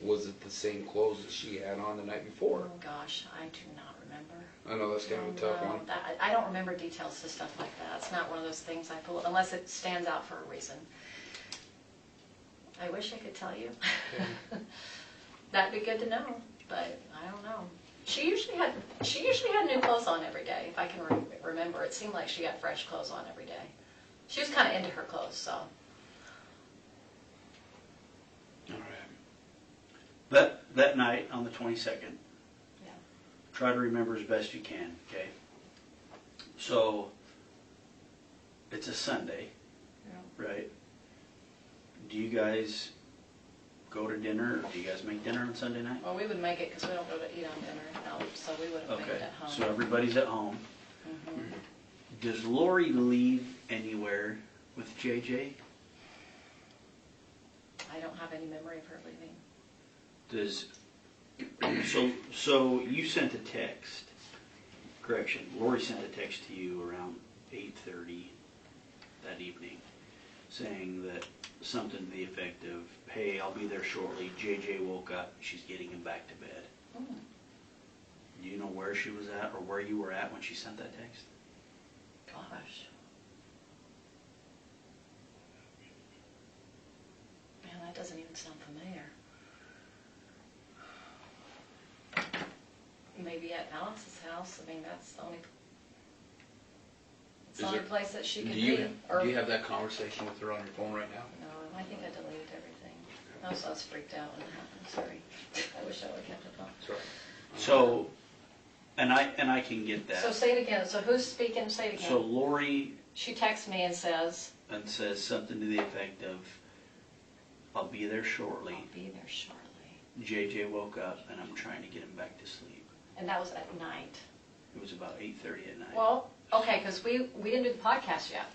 Was it the same clothes that she had on the night before? Oh gosh, I do not remember. I know that's kind of a tough one. I don't remember details to stuff like that. It's not one of those things I pull, unless it stands out for a reason. I wish I could tell you. That'd be good to know, but I don't know. She usually had new clothes on every day, if I can remember. It seemed like she had fresh clothes on every day. She was kind of into her clothes, so. All right. That night on the 22nd, Yeah. try to remember as best you can, okay? So, it's a Sunday, Yeah. right? Do you guys go to dinner, or do you guys make dinner on Sunday night? Well, we would make it because we don't go to eat on dinner out, so we would have made it Okay, at home. so everybody's at home. Mhm. Does Lori leave anywhere with JJ? I don't have any memory of her leaving. So you sent a text, correction, Lori sent a text to you around 8:30 that evening, saying that something to the effect of, hey, I'll be there shortly, JJ woke up, she's getting him back to bed. Mm. Do you know where she was at, or where you were at when she sent that text? Gosh. Man, that doesn't even sound familiar. Maybe at Alex's house. That's the only. It's the only place that she could be. Do you have that conversation with her on your phone right now? No, I think I deleted everything. I was freaked out when it happened. Sorry. I wish I would have kept it on. That's right. So, and I can get that. So say it again. So who's speaking? Say it again. So Lori She texts me and says, something to the effect of, I'll be there shortly. I'll be there shortly. JJ woke up and I'm trying to get him back to sleep. And that was at night. It was about 8:30 at night. Well, okay, because we didn't do the podcast yet.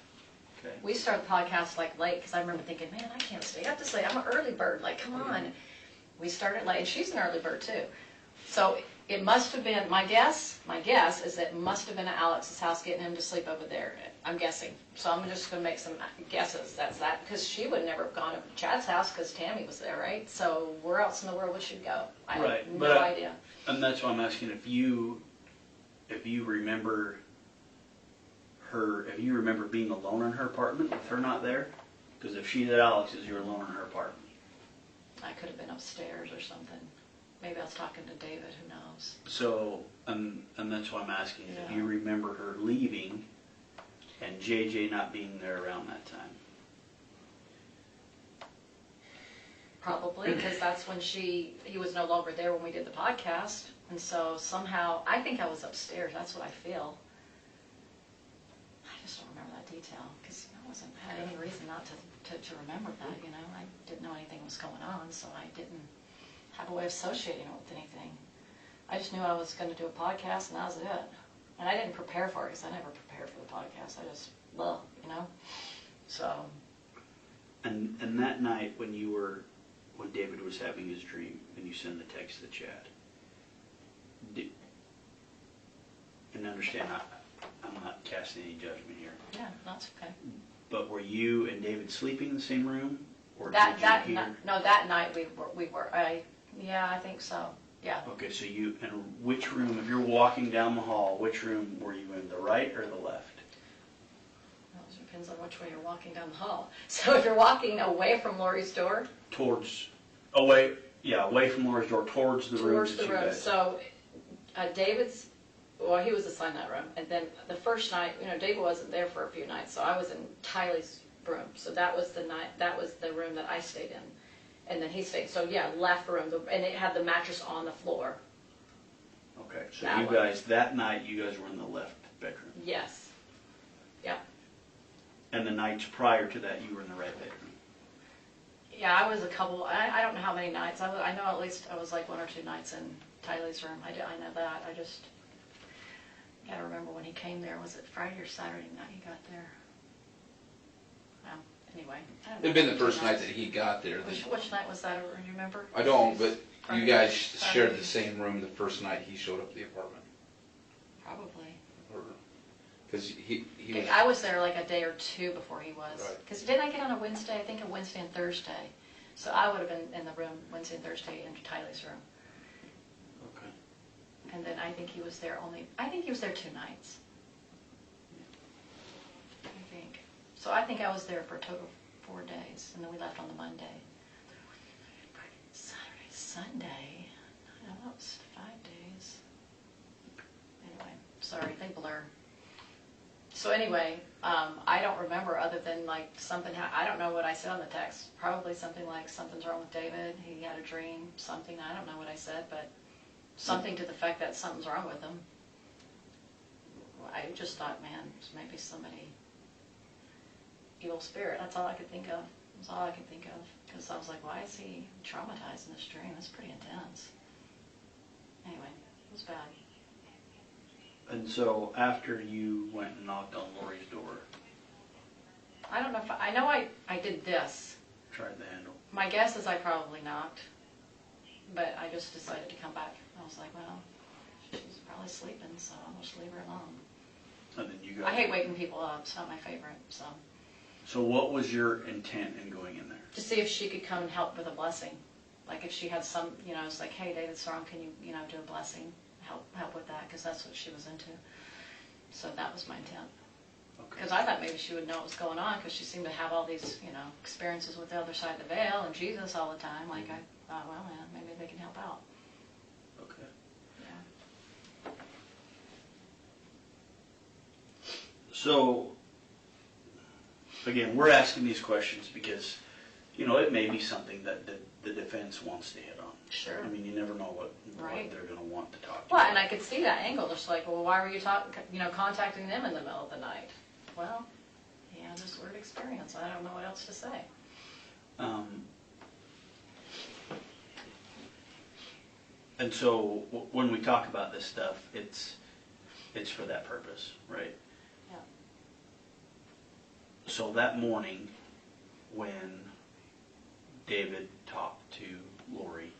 Okay. We started the podcast like late, because I remember thinking, man, I can't stay up this late. I'm an early bird. Like, come on. We started late, and she's an early bird too. So it must have been, my guess is that it must have been at Alex's house getting him to sleep over there. I'm guessing. So I'm just going to make some guesses. That's that, because she would never have gone to Chad's house because Tammy was there, right? So where else in the world would she go? I have no idea. And that's why I'm asking if you remember being alone in her apartment with her not there? Because if she's at Alex's, you're alone in her apartment. I could have been upstairs or something. Maybe I was talking to David, who knows? So, and that's why I'm asking if Yeah. you remember her leaving and JJ not being there around that time. Probably, because that's when he was no longer there when we did the podcast. And so somehow, I think I was upstairs. That's what I feel. I just don't remember that detail, because I had any reason not to remember that, you know. I didn't know anything was going on, so I didn't have a way of associating it with anything. I just knew I was going to do a podcast, and that was it. And I didn't prepare for it, because I never prepared for the podcast. I just, you know. So. And that night when David was having his dream, and you send the text to Chad, and understand, I'm not casting any judgment here. Yeah, that's okay. But were you and David sleeping in the same room, or That did you hear? no, that night we were. I think so. Yeah. Okay, so and which room? If you're walking down the hall, which room were you in? The right or the left? Well, it depends on which way you're walking down the hall. So if you're walking away from Lori's door, Away from Laura's door, towards the room. towards the room. So David's. Well, he was assigned that room, and then the first night, you know, David wasn't there for a few nights, so I was in Tylee's room. So that was the night. That was the room that I stayed in, and then he stayed. So yeah, left room, and it had the mattress on the floor. Okay, so that night you guys were in the left bedroom. Yes. Yeah. And the nights prior to that, you were in the right bedroom. Yeah, I was a couple. I don't know how many nights. I know at least I was like 1 or 2 nights in Tylee's room. I know that. I just. I remember when he came there. Was it Friday or Saturday night he got there? Well, anyway. It'd been the first night that he got there. Which night was that? Do you remember? I don't, but Friday, you guys Saturday. shared the same room the first night he showed up at the apartment. Probably. Because he was... I was there like a day or 2 before he was. Right. Because didn't I get on a Wednesday? I think a Wednesday and Thursday. So I would have been in the room Wednesday and Thursday in Tylee's room. Okay. And then I think he was there 2 nights. I think. So I think I was there for a total of 4 days, and then we left on the Monday. Saturday, Sunday, no, that was 5 days. Anyway, sorry, they blur. So anyway, I don't remember other than like something, I don't know what I said on the text. Probably something like, something's wrong with David, he had a dream, something, I don't know what I said, but something to the fact that something's wrong with him. I just thought, man, maybe somebody, evil spirit, that's all I could think of. That's all I could think of. Because I was like, why is he traumatized in this dream? That's pretty intense. Anyway, it was bad. And so after you went and knocked on Lori's door, I don't know if, I know I did this. tried the handle. My guess is I probably knocked. But I just decided to come back. I was like, well, she's probably sleeping, so I'll just leave her alone. And then you guys... I hate waking people up. It's not my favorite, so. So what was your intent in going in there? To see if she could come and help with a blessing. Like if she had some, you know, it's like, hey, David's wrong, can you, do a blessing? Help with that, because that's what she was into. So that was my intent. Because I thought maybe she would know what was going on, because she seemed to have all these, experiences with the other side of the veil and Jesus all the time. Like I thought, well, man, maybe they can help out. Okay. Yeah. So, again, we're asking these questions because, it may be something that the defense wants to hit on. Sure. I mean, you never know what Right. they're going to want to talk to Well, you and I about. could see that angle. Just like, well, why were you contacting them in the middle of the night? Well, he had this weird experience. I don't know what else to say. And so when we talk about this stuff, it's for that purpose, right? So that morning, when David talked to Lori,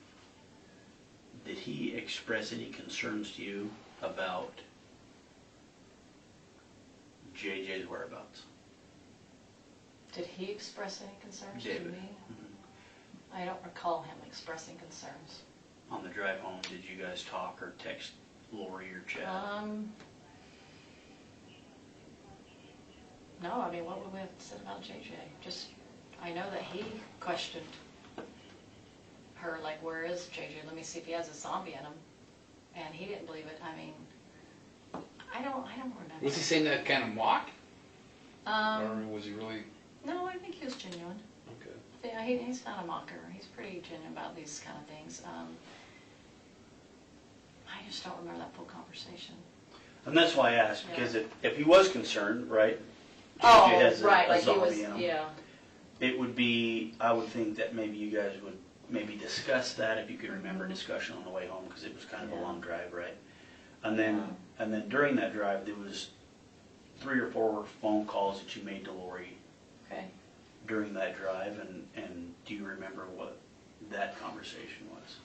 did he express any concerns to you about JJ's whereabouts? Did he express any concerns to David. me? Mhm. I don't recall him expressing concerns. On the drive home, did you guys talk or text Lori or Chad? No, I mean, what would we have said about JJ? Just, I know that he questioned her, like, where is JJ? Let me see if he has a zombie in him. And he didn't believe it. I mean, I don't remember. Was he saying that kind of mock? Um, Or was he really? no, I think he was genuine. Okay. Yeah, he's not a mocker. He's pretty genuine about these kind of things. I just don't remember that full conversation. And that's why I asked, because if he was concerned, right? Oh, JJ has right, a like he zombie was, in him. yeah. It would be, I would think that maybe you guys would maybe discuss that, if you could remember discussion on the way home, because it was kind of a long drive, right? And then during that drive, there was 3 or 4 phone calls that you made to Lori Okay. during that drive, and do you remember what that conversation was?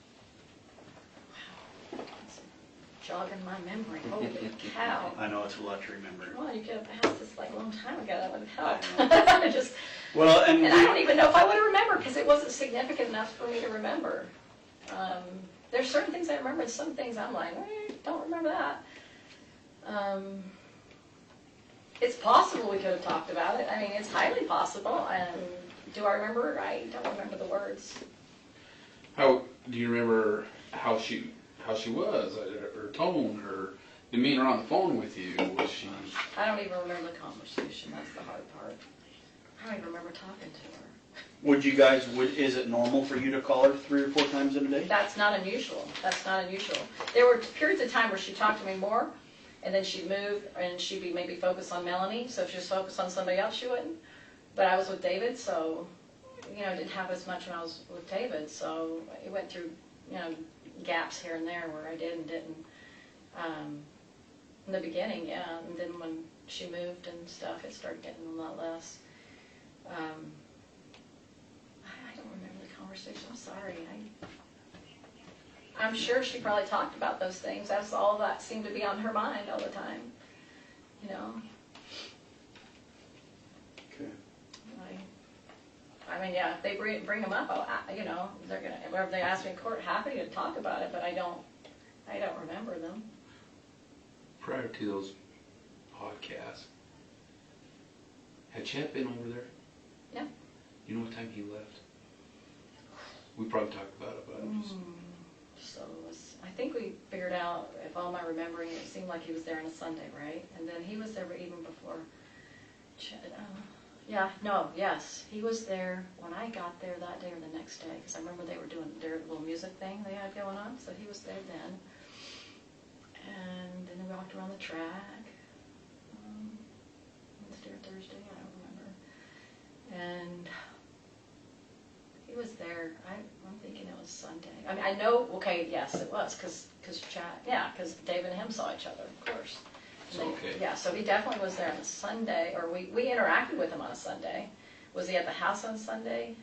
It's jogging my memory. Holy cow. I know it's a lot to remember. Well, you could have asked this like a long time ago. That would have I helped. Just, Well, and and I don't even know if I would have remembered because it wasn't significant enough for me to remember. There's certain things I remember and some things I'm like, don't remember that. It's possible we could have talked about it. I mean, it's highly possible. Do I remember? I don't remember the words. How do you remember how she was, her tone, her demeanor on the phone with you? Was she? I don't even remember the conversation. That's the hard part. I don't even remember talking to her. would you guys, is it normal for you to call her 3 or 4 times in a day? That's not unusual. That's not unusual. There were periods of time where she talked to me more, and then she'd move, and she'd be maybe focused on Melanie. So if she was focused on somebody else, she wouldn't. But I was with David, so, you know, I didn't have as much when I was with David. So it went through, you know, gaps here and there where I did and didn't. In the beginning, yeah. And then when she moved and stuff, it started getting a lot less. I don't remember the conversation. I'm sorry. I'm sure she probably talked about those things. That's all that seemed to be on her mind all the time. You know. Okay. I mean, yeah. If they bring them up, you know, they're gonna. Whenever they ask me in court, happy to talk about it. But I don't remember them. Prior to those podcasts, had Chet been over there? Yeah. You know what time he left? We probably talked about it, but I'm just... So I think we figured out, if all my remembering, it seemed like he was there on a Sunday, right? And then he was there even before. Yes, he was there when I got there that day or the next day, because I remember they were doing their little music thing they had going on. So he was there then. And then we walked around the track. Wednesday or Thursday, I don't remember. And he was there. I'm thinking it was Sunday. I mean, I know. Okay, yes, it was because David and him saw each other, of course. Okay. Yeah, so he definitely was there on a Sunday, or we interacted with him on a Sunday. Was he at the house on Sunday?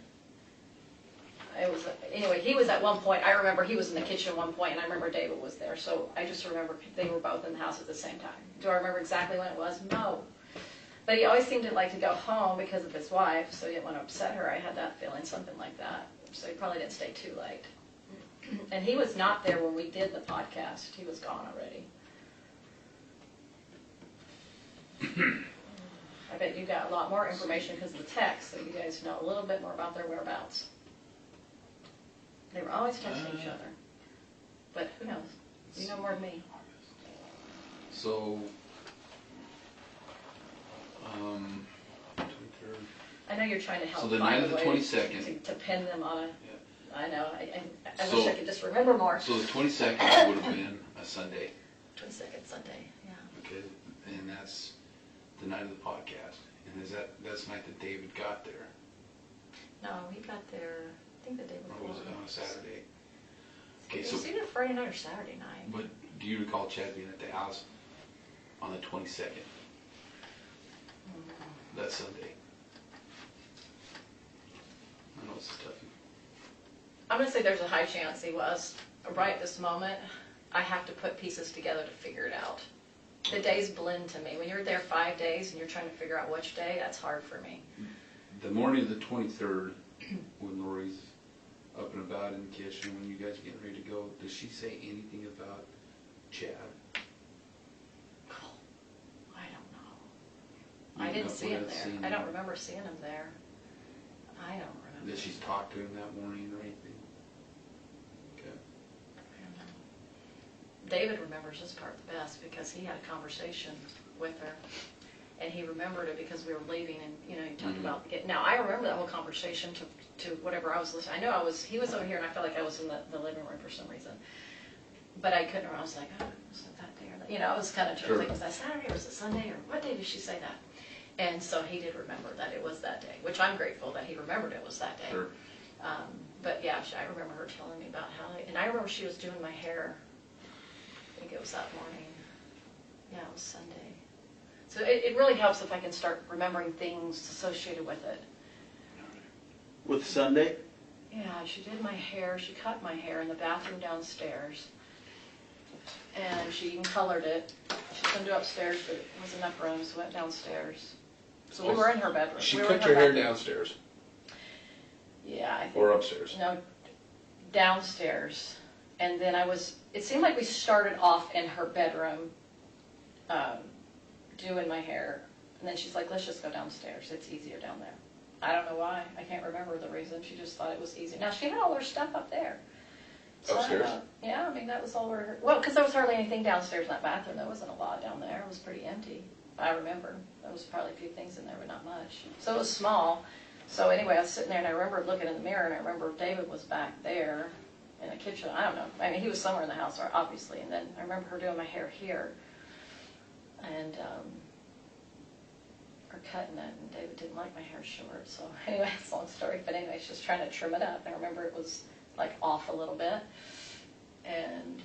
It was anyway. He was at one point. I remember he was in the kitchen at one point, and I remember David was there. So I just remember they were both in the house at the same time. Do I remember exactly when it was? No. But he always seemed to like to go home because of his wife, so he didn't want to upset her. I had that feeling, something like that. So he probably didn't stay too late. And he was not there when we did the podcast. He was gone already. I bet you got a lot more information because of the text, so you guys know a little bit more about their whereabouts. They were always texting each other. But who knows? You know more than me. So, 23rd. I know you're trying to help So the find night of a the way 22nd. to pin them on a... Yeah. I know. I So- wish I could just remember more. So the 22nd would have been a Sunday. 22nd Sunday, yeah. Okay, and that's the night of the podcast. And that's the night that David got there? No, he got there, I think the day before. Or was it on a Saturday? Okay, It so, was either Friday night or Saturday night. but do you recall Chad being at the house on the 22nd? That Sunday? gonna say there's a high chance he was. Right this moment, I have to put pieces together to figure it out. The days blend to me. When you're there 5 days and you're trying to figure out which day, that's hard for me. The morning of the 23rd, when Lori's up and about in the kitchen, when you guys are getting ready to go, does she say anything about Chad? I don't know. I didn't see him there. I don't remember seeing him there. I don't remember. That she's talked to him that morning or anything? Okay. I don't know. David remembers this part the best because he had a conversation with her. And he remembered it because we were leaving and, he talked about now I remember that whole conversation to whatever I was listening. I know he was over here and I felt like I was in the living room for some reason. But I couldn't remember. I was like, oh, was it that day or that? I was kind of trying to think, was that Saturday or was it Sunday or what day did she say that? And so he did remember that it was that day, which I'm grateful that he remembered it was that day. Sure. But yeah, I remember her telling me about and I remember she was doing my hair. I think it was that morning. Yeah, it was Sunday. So it really helps if I can start remembering things associated with it. With Sunday? Yeah, she did my hair. She cut my hair in the bathroom downstairs. And she even colored it. She couldn't do upstairs, but it was enough room, so went downstairs. So we were in her bedroom. She We were cut in her your hair bedroom. downstairs Yeah, I think. or upstairs? No, downstairs. And then it seemed like we started off in her bedroom doing my hair. And then she's like, let's just go downstairs. It's easier down there. I don't know why. I can't remember the reason. She just thought it was easy. Now, she had all her stuff up there. So Upstairs? Yeah, that was all well, because there was hardly anything downstairs in that bathroom. There wasn't a lot down there. It was pretty empty. I remember. There was probably a few things in there, but not much. So it was small. So anyway, I was sitting there, and I remember looking in the mirror, and I remember David was back there in the kitchen. I don't know. I mean, he was somewhere in the house, obviously. And then I remember her doing my hair here. And or cutting it, and David didn't like my hair short, so anyway, it's a long story, but anyway, she's trying to trim it up. I remember it was like off a little bit, and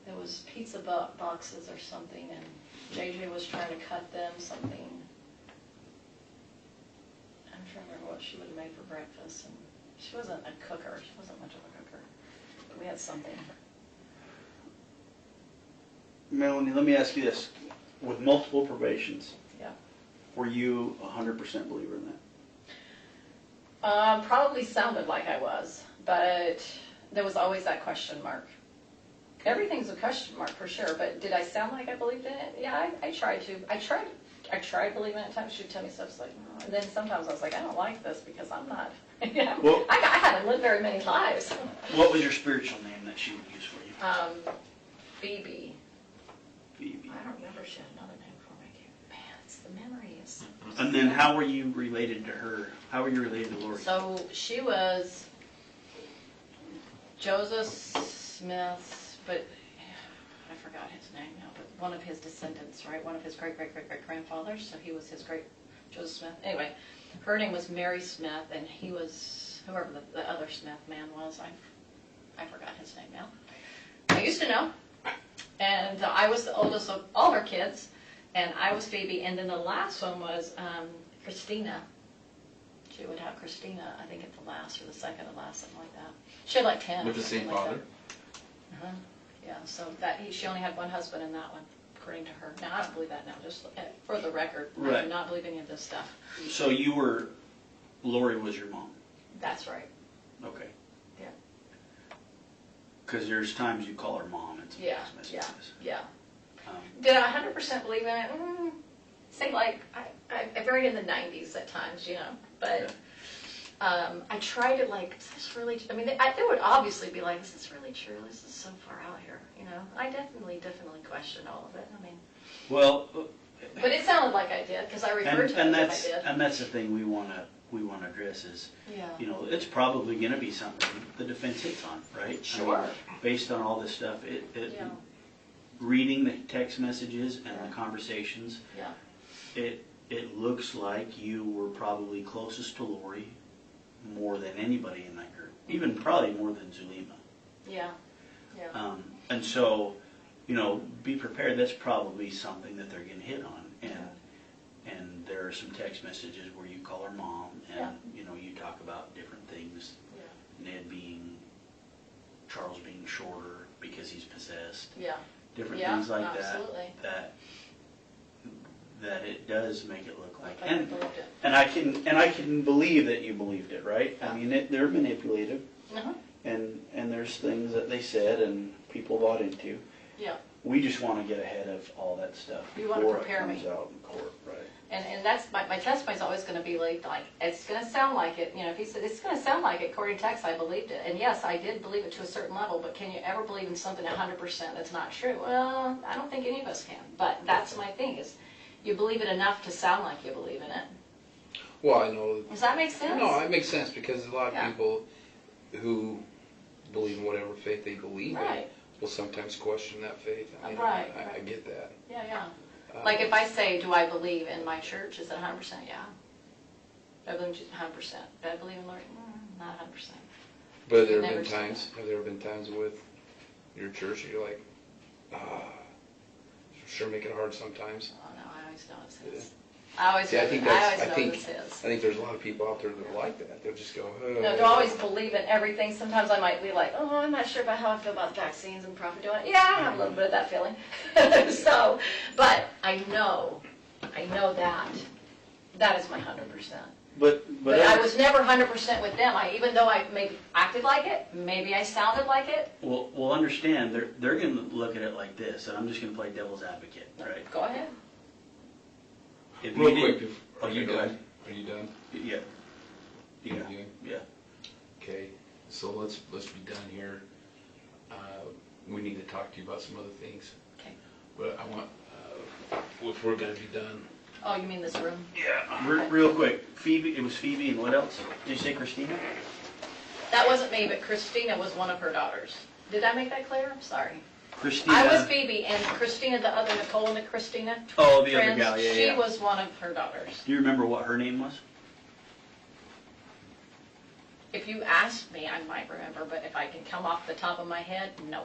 there was pizza boxes or something, and JJ was trying to cut them something. I'm trying to remember what she would have made for breakfast, and she wasn't a cooker. She wasn't much of a cooker, but we had something. Melanie, let me ask you this. With multiple probations, Yeah. were you 100% believer in that? Probably sounded like I was, but there was always that question mark. Everything's a question mark for sure, but did I sound like I believed in it? Yeah, I tried to. I tried believing it at times. She'd tell me stuff like, oh. And then sometimes I was like, I don't like this because I'm not, Well, I haven't lived very many lives. What was your spiritual name that she would use for you? Phoebe. Phoebe. I don't remember if she had another name for me. Man, it's the memory is. And then how were you related to her? How were you related to Lori? So she was Joseph Smith, but I forgot his name now, but one of his descendants, right? One of his great-great-great-great-grandfathers, so he was his great Joseph Smith. Anyway, her name was Mary Smith, and he was, whoever the other Smith man was, I forgot his name now. I used to know, and I was the oldest of all her kids, and I was Phoebe, and then the last one was Christina. She would have Christina, I think, at the last, or the second to last, something like that. She had like 10. With the same father? Yeah, so she only had one husband in that one, according to her. Now, I don't believe that now, just for the record. Right. I do not believe any of this stuff. So Lori was your mom? That's right. Okay. Yeah. Because there's times you call her mom in some text messages. Yeah. Did I 100% believe in it? Say like, I buried in the 90s at times, but I tried to like, is this really, there would obviously be like, is this really true? This is so far out here, I definitely questioned all of it, Well. But it sounded like I did, because I referred to it as I did. And that's the thing we want to address is, Yeah. It's probably going to be something the defense hits on, right? Sure. Based on all this stuff, Yeah. reading the text messages and the conversations, Yeah. it looks like you were probably closest to Lori more than anybody in that group, even probably more than Zulema. Yeah. Yeah. And so, be prepared. That's probably something that they're going to hit on. And there are some text messages where you call her mom, and you talk about different things Ned being, Charles being shorter because he's possessed. Yeah. Different Yeah, things like absolutely. that it does make it look like. I believed it. And I can believe that you believed it, right? I mean, they're manipulative, Uh-huh. and there's things that they said and people bought into. Yeah. We just want to get ahead of all that stuff You wanna before it prepare comes me. out in court, right? And that's, my testimony's always gonna be like, it's gonna sound like it, if he said, it's gonna sound like it, according to text, I believed it. And yes, I did believe it to a certain level, but can you ever believe in something 100% that's not true? Well, I don't think any of us can, but that's my thing, is you believe it enough to sound like you believe in it. Well, I know. Does that make sense? No, it makes sense because a lot of Yeah. people who believe in whatever faith they believe in Right. will sometimes question that faith. I mean, Right, I right. get that. Yeah. Like if I say, do I believe in my church, is it 100%? Yeah. Do I believe in 100%? Do I believe in Lord? Not 100%. But have there Never been said times? Have there been times with your church that you're like, sure, make it hard sometimes. Oh no, I always know it's his. I always See, know I think it's his. I think there's a lot of people out there that are like that. They'll just go, oh. No, don't always believe in everything. Sometimes I might be like, oh, I'm not sure about how I feel about the vaccines and prophet doing it. Yeah, I have a little bit of that feeling. So, but I know that is my 100%. But I was never 100% with them. Even though I maybe acted like it, maybe I sounded like it. Well, understand, they're going to look at it like this, and I'm just going to play devil's advocate, right? Go ahead. If Real you quick, didn't- are you go done? ahead. Are you done? Yeah. Yeah. You? Yeah. Okay, so let's be done here. We need to talk to you about some other things. Okay. But I want, if we're gonna be done. Oh, you mean this room? Yeah. Real quick, Phoebe, it was Phoebe, and what else? Did you say Christina? That wasn't me, but Christina was one of her daughters. Did I make that clear? I'm sorry. Christina. I was Phoebe, and Christina, the other Nicole and the Christina. Oh, the other friends, gal, yeah. She was one of her daughters. Do you remember what her name was? If you asked me, I might remember, but if I can come off the top of my head, no.